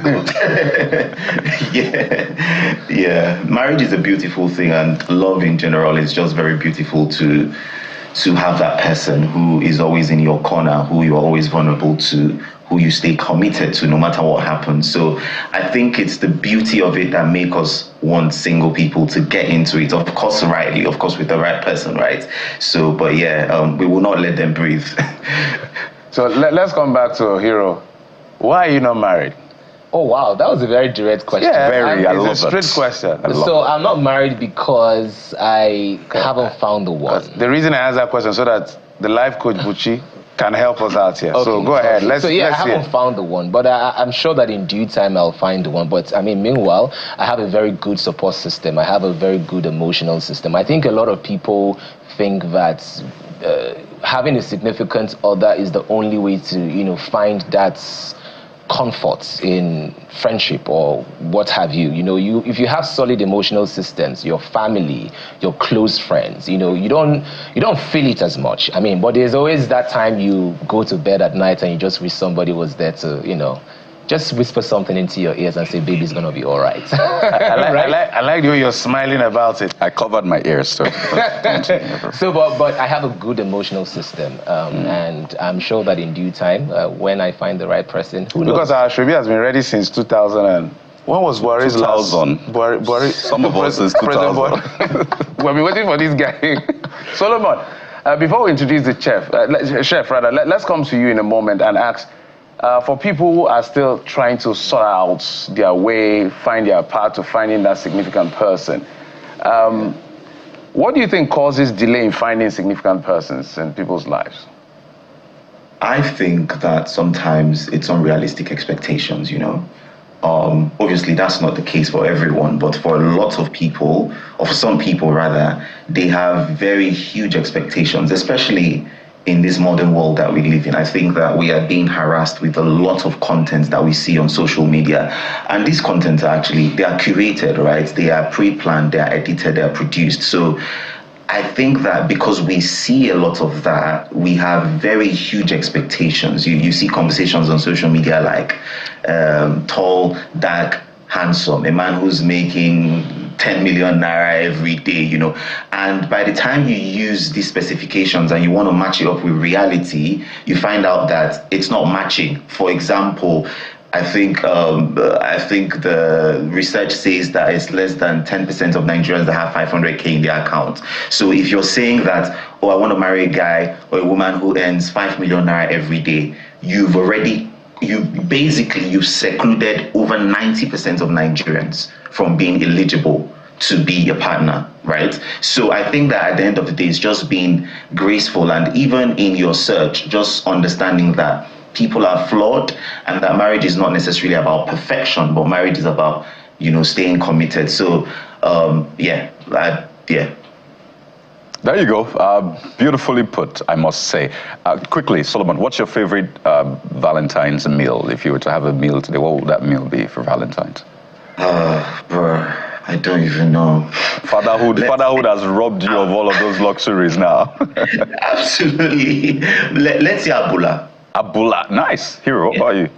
[SPEAKER 12] Yeah. Marriage is a beautiful thing, and love in general is just very beautiful to have that person who is always in your corner, who you're always vulnerable to, who you stay committed to no matter what happens. So I think it's the beauty of it that make us want single people to get into it, of course rightly, of course with the right person, right? So, but yeah, we will not let them breathe.
[SPEAKER 10] So let's come back to Hero. Why are you not married?
[SPEAKER 11] Oh wow, that was a very direct question.
[SPEAKER 10] Yeah,
[SPEAKER 3] I love
[SPEAKER 10] it's a straight question.
[SPEAKER 11] So I'm not married because I haven't found the one.
[SPEAKER 10] The reason I asked that question so that the life coach Buchi can help us out here.
[SPEAKER 11] Okay,
[SPEAKER 10] so go ahead. Let's
[SPEAKER 11] I
[SPEAKER 10] hear.
[SPEAKER 11] haven't found the one, but I'm sure that in due time I'll find the one. But I mean, meanwhile, I have a very good support system. I have a very good emotional system. I think a lot of people think that having a significant other is the only way to, you know, find that comfort in friendship or what have you. You know, if you have solid emotional systems, your family, your close friends, you know, you don't feel it as much. I mean, but there's always that time you go to bed at night and you just wish somebody was there to, you know, just whisper something into your ears and say, baby, it's gonna be all right.
[SPEAKER 10] I like the way you're smiling about it.
[SPEAKER 3] I covered my ears, so.
[SPEAKER 11] So, but I have a good emotional system, and I'm sure that in due time, when I find the right person, who knows?
[SPEAKER 10] Because our Shobi has been ready since 2000 and when was Warri's last?
[SPEAKER 3] 2000.
[SPEAKER 10] Warri,
[SPEAKER 3] Some of us is 2000.
[SPEAKER 10] We've been waiting for this guy. Solomon, before we introduce the chef, let's come to you in a moment and ask, for people who are still trying to sort out their way, find their path to finding that significant person, What do you think causes delay in finding significant persons in people's lives?
[SPEAKER 12] I think that sometimes it's unrealistic expectations, you know. Obviously, that's not the case for everyone, but for a lot of people, or for some people rather, they have very huge expectations, especially in this modern world that we live in. I think that we are being harassed with a lot of content that we see on social media. And these contents are actually, they are curated, right? They are pre-planned, they are edited, they are produced. So I think that because we see a lot of that, we have very huge expectations. You see conversations on social media like tall, dark, handsome, a man who's making 10 million naira every day, you know. And by the time you use these specifications and you want to match it up with reality, you find out that it's not matching. For example, I think the research says that it's less than 10% of Nigerians that have 500K in their account. So if you're saying that, oh, I want to marry a guy or a woman who earns 5 million naira every day, you've secluded over 90% of Nigerians from being eligible to be a partner, right? So I think that at the end of the day, it's just being graceful, and even in your search, just understanding that people are flawed and that marriage is not necessarily about perfection, but marriage is about, you know, staying committed. So, yeah.
[SPEAKER 3] There you go. Beautifully put, I must say. Quickly, Solomon, what's your favorite Valentine's meal? If you were to have a meal today, what would that meal be for Valentine's?
[SPEAKER 12] Bro, I don't even know.
[SPEAKER 3] Fatherhood has robbed you of all of those luxuries now.
[SPEAKER 12] Absolutely. Let's say Abula.
[SPEAKER 3] Abula, nice. Hero, what about you?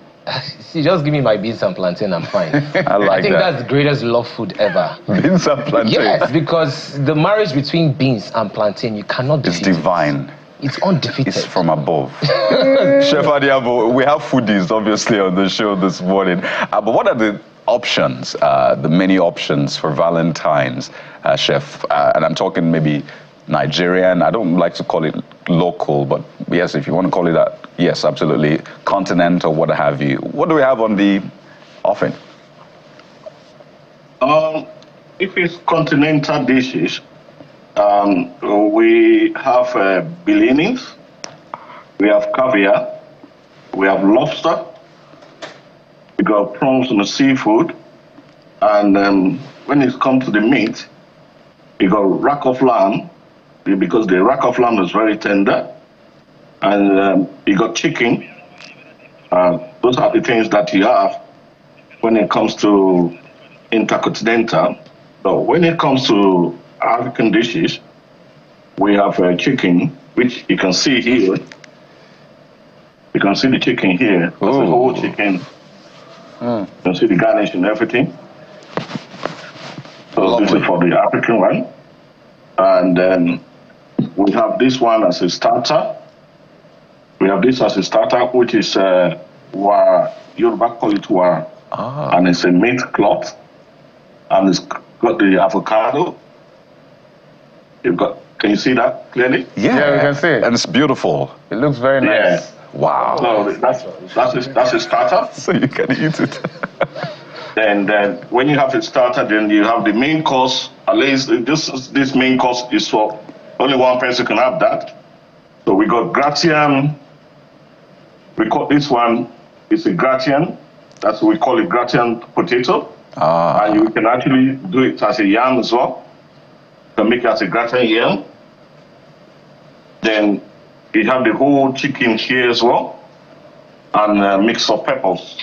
[SPEAKER 11] See, just give me my beans and plantain, I'm fine.
[SPEAKER 3] I think
[SPEAKER 11] that's the greatest love food ever.
[SPEAKER 3] Beans and plantain?
[SPEAKER 11] Yes, because the marriage between beans and plantain, you cannot defeat.
[SPEAKER 3] It's divine.
[SPEAKER 11] It's undefeated.
[SPEAKER 3] It's from above. Chef Adiabo, we have foodies obviously on the show this morning. But what are the options, the many options for Valentine's, Chef? And I'm talking maybe Nigerian. I don't like to call it local, but yes, if you want to call it that, yes, absolutely. Continent or what have you. What do we have on the offering?
[SPEAKER 13] If it's continental dishes, we have bellinis, we have caviar, we have lobster, we got prawns and seafood, and when it comes to the meat, you got rack of lamb, because the rack of lamb is very tender, and you got chicken. Those are the things that you have when it comes to intercontinental. So when it comes to African dishes, we have chicken, which you can see here. You can see the chicken here. That's the whole chicken. You can see the garnish and everything. So this is for the African one. And then we have this one as a starter. We have this as a starter, which is Yoruba call it war. And it's a meat cloth. And it's got the avocado. Can you see that clearly?
[SPEAKER 10] Yeah, we can see it.
[SPEAKER 3] And it's beautiful.
[SPEAKER 10] It looks very nice.
[SPEAKER 13] Yeah.
[SPEAKER 3] Wow.
[SPEAKER 13] So that's a starter.
[SPEAKER 3] So you can eat it.
[SPEAKER 13] Then when you have a starter, then you have the main course. At least this main course is for only one person can have that. So we got gratin. We call this one, it's a gratin. That's what we call it, gratin potato. And you can actually do it as a yam as well. You can make it as a gratin yam. Then you have the whole chicken here as well, and a mix of peppers.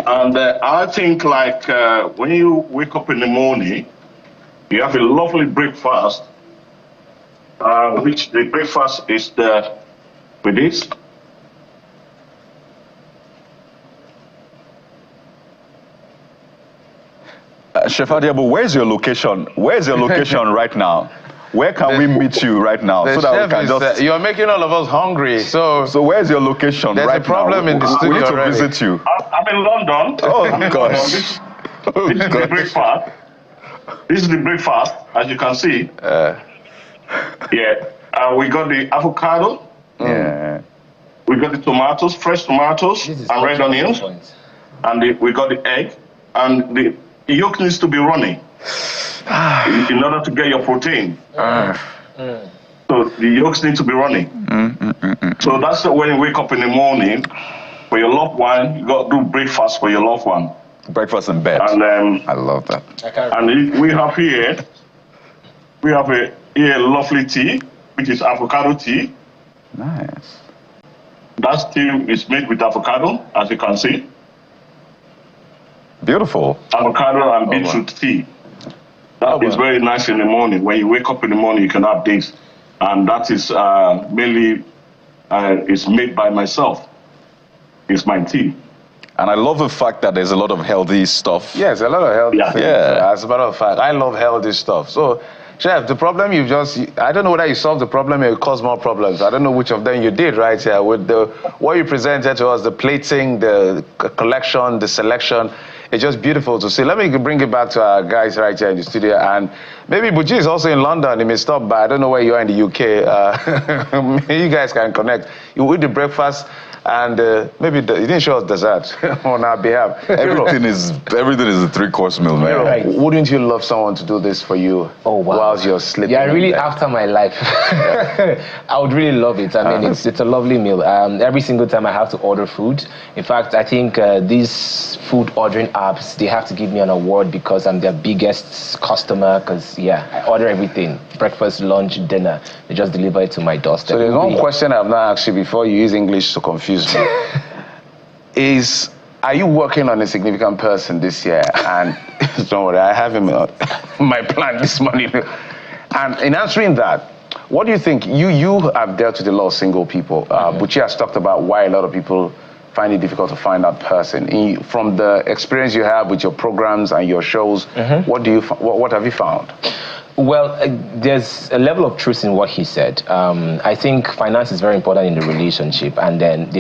[SPEAKER 13] And I think like when you wake up in the morning, you have a lovely breakfast, which the breakfast is with this.
[SPEAKER 3] Chef Adiabo, where's your location? Where's your location right now? Where can we meet you right now?
[SPEAKER 10] So that we can just... you're making all of us hungry. So
[SPEAKER 3] where's your location right now?
[SPEAKER 10] There's a problem in the studio.
[SPEAKER 3] We need to
[SPEAKER 10] already.
[SPEAKER 3] visit you.
[SPEAKER 13] I'm in London.
[SPEAKER 3] Oh, gosh.
[SPEAKER 13] This is the breakfast. This is the breakfast, as you can see. We got the avocado.
[SPEAKER 3] Yeah.
[SPEAKER 13] We got the tomatoes, fresh tomatoes, and red onions. And we got the egg. And the yolk needs to be running. in order to get your protein. So the yolks need to be running. So that's when you wake up in the morning for your loved one, you got to do breakfast for your loved one.
[SPEAKER 3] Breakfast in bed.
[SPEAKER 13] And
[SPEAKER 3] I love that.
[SPEAKER 13] And we have here a lovely tea, which is avocado tea.
[SPEAKER 3] Nice.
[SPEAKER 13] That tea is made with avocado, as you can see.
[SPEAKER 3] Beautiful.
[SPEAKER 13] Avocado and beetroot tea. That is very nice in the morning. When you wake up in the morning, you can have this. And that is mainly is made by myself. It's my tea.
[SPEAKER 3] And I love the fact that there's a lot of healthy stuff.
[SPEAKER 10] Yes, a lot of healthy things.
[SPEAKER 3] Yeah.
[SPEAKER 10] As a matter of fact, I love healthy stuff. So, Chef, the problem I don't know whether you solved the problem or you caused more problems. I don't know which of them you did right here with what you presented to us, the plating, the collection, the selection. It's just beautiful to see. Let me bring it back to our guys right here in the studio. And maybe Buchi is also in London. He may stop by. I don't know where you are in the UK. You guys can connect. You eat the breakfast. And maybe you didn't show us dessert on our behalf.
[SPEAKER 3] Everything is a 3-course meal, man.
[SPEAKER 10] Right. Wouldn't you love someone to do this for you whilst you're sleeping?
[SPEAKER 11] Yeah, really after my life. I would really love it. I mean, it's a lovely meal. Every single time I have to order food. In fact, I think these food ordering apps, they have to give me an award because I'm their biggest customer. Because, I order everything. Breakfast, lunch, dinner. They just deliver it to my doorstep.
[SPEAKER 10] So there's one question I've not asked you before you use English to confuse me. Are you working on a significant person this year? And don't worry, I have him on my plan this morning. And in answering that, what do you think? You have dealt with a lot of single people. Buchi has talked about why a lot of people find it difficult to find that person. From the experience you have with your programs and your shows, what have you found?
[SPEAKER 11] Well, there's a level of truth in what he said. I think finance is very important in the relationship, and then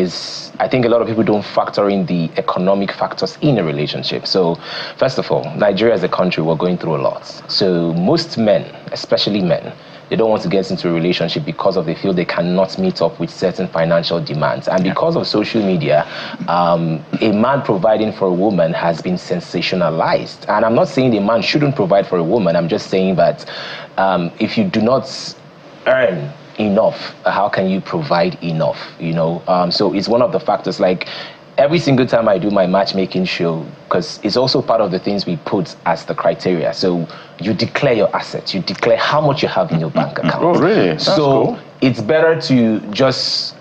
[SPEAKER 11] I think a lot of people don't factor in the economic factors in a relationship. So, first of all, Nigeria as a country, we're going through a lot. So most men, especially men, they don't want to get into a relationship because they feel they cannot meet up with certain financial demands. And because of social media, a man providing for a woman has been sensationalized. And I'm not saying a man shouldn't provide for a woman. I'm just saying that if you do not earn enough, how can you provide enough? So it's one of the factors. Like every single time I do my matchmaking show, because it's also part of the things we put as the criteria. So you declare your assets, you declare how much you have in your bank account.
[SPEAKER 10] Oh, really? That's cool.
[SPEAKER 11] It's better to just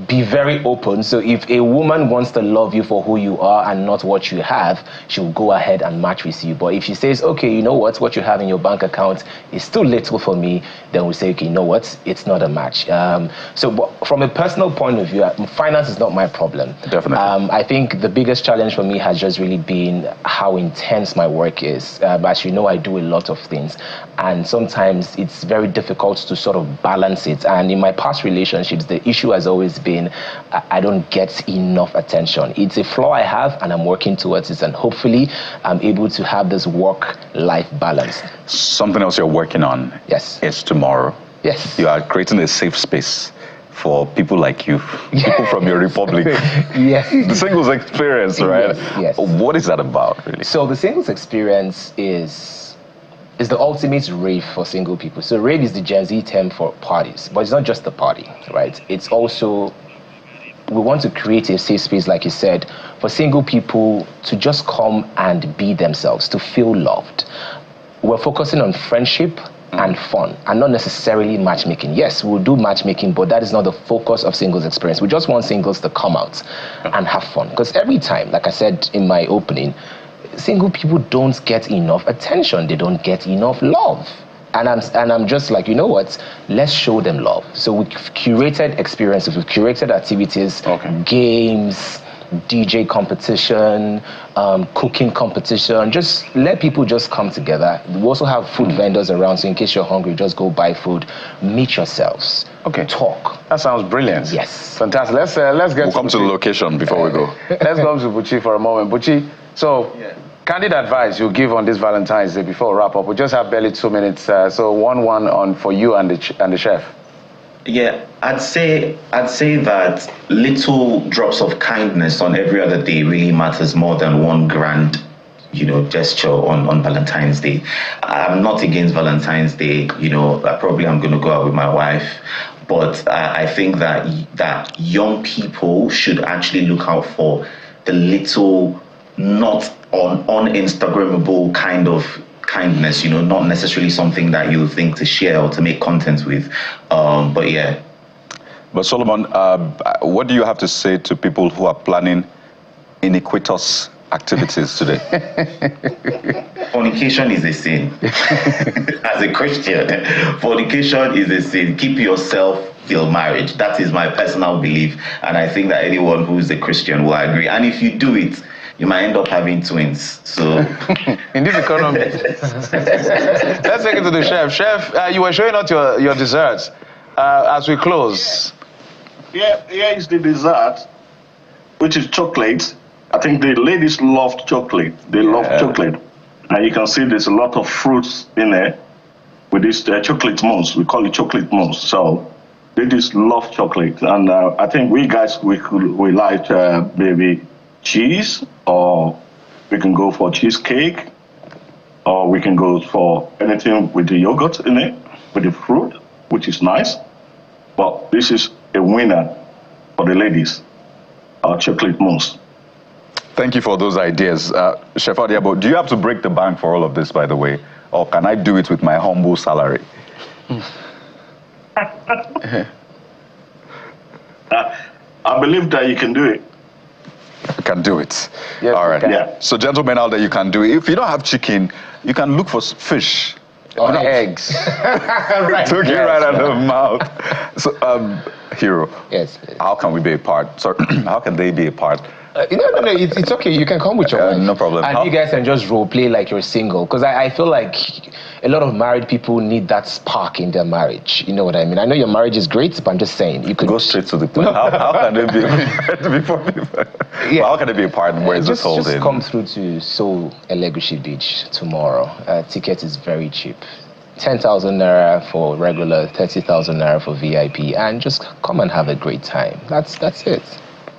[SPEAKER 11] be very open. So if a woman wants to love you for who you are and not what you have, she'll go ahead and match with you. But if she says, okay, you know what you have in your bank account is still little for me, then we say, okay, you know what, it's not a match. But from a personal point of view, finance is not my problem.
[SPEAKER 3] Definitely.
[SPEAKER 11] I think the biggest challenge for me has just really been how intense my work is. As you know, I do a lot of things, and sometimes it's very difficult to sort of balance it. And in my past relationships, the issue has always been I don't get enough attention. It's a flaw I have, and I'm working towards it, and hopefully I'm able to have this work-life balance.
[SPEAKER 3] Something else you're working on is tomorrow.
[SPEAKER 11] Yes.
[SPEAKER 3] You are creating a safe space for people like you, people from your republic.
[SPEAKER 11] Yes.
[SPEAKER 3] The singles experience, right?
[SPEAKER 11] Yes.
[SPEAKER 3] What is that about, really?
[SPEAKER 11] So the singles experience is the ultimate rave for single people. So rave is the Gen Z term for parties, but it's not just the party, right? It's also, we want to create a safe space, like you said, for single people to just come and be themselves, to feel loved. We're focusing on friendship and fun, and not necessarily matchmaking. Yes, we'll do matchmaking, but that is not the focus of singles experience. We just want singles to come out and have fun. Because every time, like I said in my opening, single people don't get enough attention. They don't get enough love. And I'm just like, you know what? Let's show them love. So we've curated experiences, we've curated activities, games, DJ competition, cooking competition. Just let people just come together. We also have food vendors around, so in case you're hungry, just go buy food. Meet yourselves.
[SPEAKER 10] Okay.
[SPEAKER 11] Talk.
[SPEAKER 10] That sounds brilliant.
[SPEAKER 11] Yes.
[SPEAKER 10] Fantastic. Let's get.
[SPEAKER 3] We'll come to the location before we go.
[SPEAKER 10] Let's go to Buchi for a moment. Buchi, so candid advice you give on this Valentine's Day before we wrap up. We just have barely 2 minutes. So 1-1 on for you and the chef.
[SPEAKER 12] Yeah, I'd say that little drops of kindness on every other day really matters more than one grand gesture on Valentine's Day. I'm not against Valentine's Day. Probably I'm going to go out with my wife. But I think that young people should actually look out for the little, not on-Instagrammable kind of kindness, not necessarily something that you think to share or to make content with. But yeah.
[SPEAKER 3] But Solomon, what do you have to say to people who are planning iniquitous activities today?
[SPEAKER 12] Fornication is a sin. As a Christian, fornication is a sin. Keep yourself till marriage. That is my personal belief. And I think that anyone who is a Christian will agree. And if you do it, you might end up having twins. So,
[SPEAKER 10] in this economy. Let's take it to the chef. Chef, you were showing out your desserts as we close.
[SPEAKER 13] Yeah, here is the dessert, which is chocolate. I think the ladies love chocolate. They love chocolate. And you can see there's a lot of fruits in there with this chocolate mousse. We call it chocolate mousse. So ladies love chocolate. And I think we guys, we like maybe cheese, or we can go for cheesecake, or we can go for anything with the yogurt in it, with the fruit, which is nice. But this is a winner for the ladies, our chocolate mousse.
[SPEAKER 3] Thank you for those ideas. Chef Adiabo, do you have to break the bank for all of this, by the way? Or can I do it with my humble salary?
[SPEAKER 13] I believe that you can do it.
[SPEAKER 3] You can do it.
[SPEAKER 10] Yes,
[SPEAKER 3] all right.
[SPEAKER 13] Yeah.
[SPEAKER 3] So, gentlemen out there, you can do it. If you don't have chicken, you can look for fish.
[SPEAKER 10] Or eggs.
[SPEAKER 3] Right. Took it right out of the mouth. So, Hero.
[SPEAKER 11] Yes.
[SPEAKER 3] How can we be a part? Sorry, how can they be a part?
[SPEAKER 11] No, it's okay. You can come with your wife.
[SPEAKER 3] No problem.
[SPEAKER 11] And you guys can just role play like you're single. Because I feel like a lot of married people need that spark in their marriage. You know what I mean? I know your marriage is great, but I'm just saying you could
[SPEAKER 3] go straight to the point. How can they be before people? Yeah. Well, how can they be a part? Where is this holding?
[SPEAKER 11] Just come through to Seoul Elegushi Beach tomorrow. Ticket is very cheap. 10,000 naira for regular, 30,000 naira for VIP, and just come and have a great time. That's it.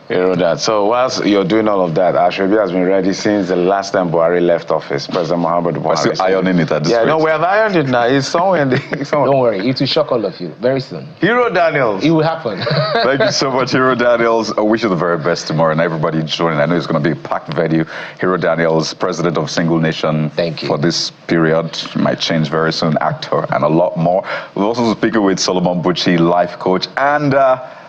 [SPEAKER 10] That. So whilst you're doing all of that, Ashrabi has been ready since the last time Buhari left office, President Muhammadu Buhari.
[SPEAKER 3] We're still ironing it at this point.
[SPEAKER 10] No, we have ironed it now. It's somewhere in the...
[SPEAKER 11] Don't worry, it will shock all of you very soon.
[SPEAKER 10] Hero Daniels.
[SPEAKER 11] It will happen.
[SPEAKER 3] Thank you so much, Hero Daniels. I wish you the very best tomorrow, and everybody joining. I know it's going to be a packed venue. Hero Daniels, President of Single Nation.
[SPEAKER 11] Thank you.
[SPEAKER 3] For this period, might change very soon, actor, and a lot more. We're also speaking with Solomon Buchi, life coach, and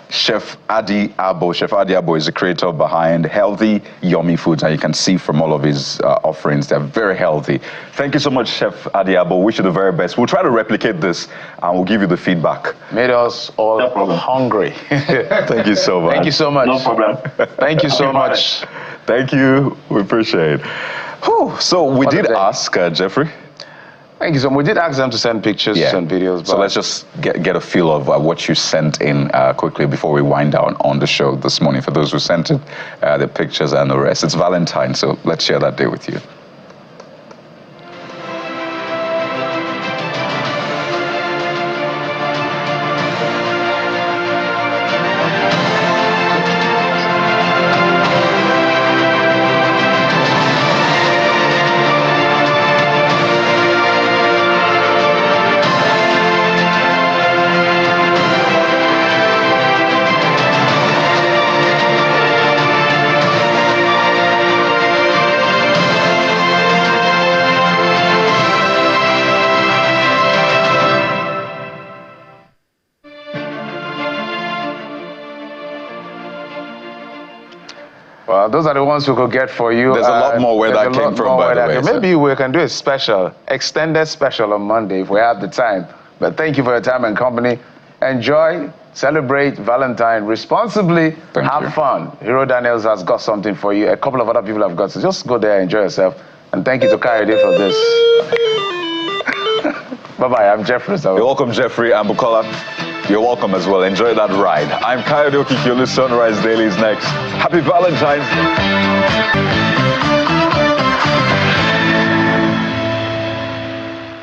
[SPEAKER 3] Chef Adiabo. Chef Adiabo is the creator behind Healthy Yummy Foods, and you can see from all of his offerings, they're very healthy. Thank you so much, Chef Adiabo. Wish you the very best. We'll try to replicate this, and we'll give you the feedback.
[SPEAKER 10] Made us all hungry.
[SPEAKER 3] Thank you so much.
[SPEAKER 10] Thank you so much.
[SPEAKER 13] No problem.
[SPEAKER 10] Thank you so much.
[SPEAKER 3] Thank you. We appreciate it. Whew. So we did ask Jeffrey.
[SPEAKER 10] Thank you so much. We did ask them to send pictures and videos.
[SPEAKER 3] So let's just get a feel of what you sent in quickly before we wind down on the show this morning. For those who sent it, the pictures and the rest. It's Valentines, so let's share that day with you.
[SPEAKER 10] Those are the ones we could get for you.
[SPEAKER 3] There's a lot more where that came from, by the way.
[SPEAKER 10] Maybe we can do a special, extended special on Monday if we have the time. But thank you for your time and company. Enjoy, celebrate Valentine responsibly, have fun. Hero Daniels has got something for you. A couple of other people have got, so just go there, enjoy yourself. And thank you to Kayode for this. Bye-bye, I'm Jeffrey.
[SPEAKER 3] You're welcome, Jeffrey and Bukola. You're welcome as well. Enjoy that ride. I'm Kayode Okikiyolu. Sunrise Daily is next. Happy Valentine's Day.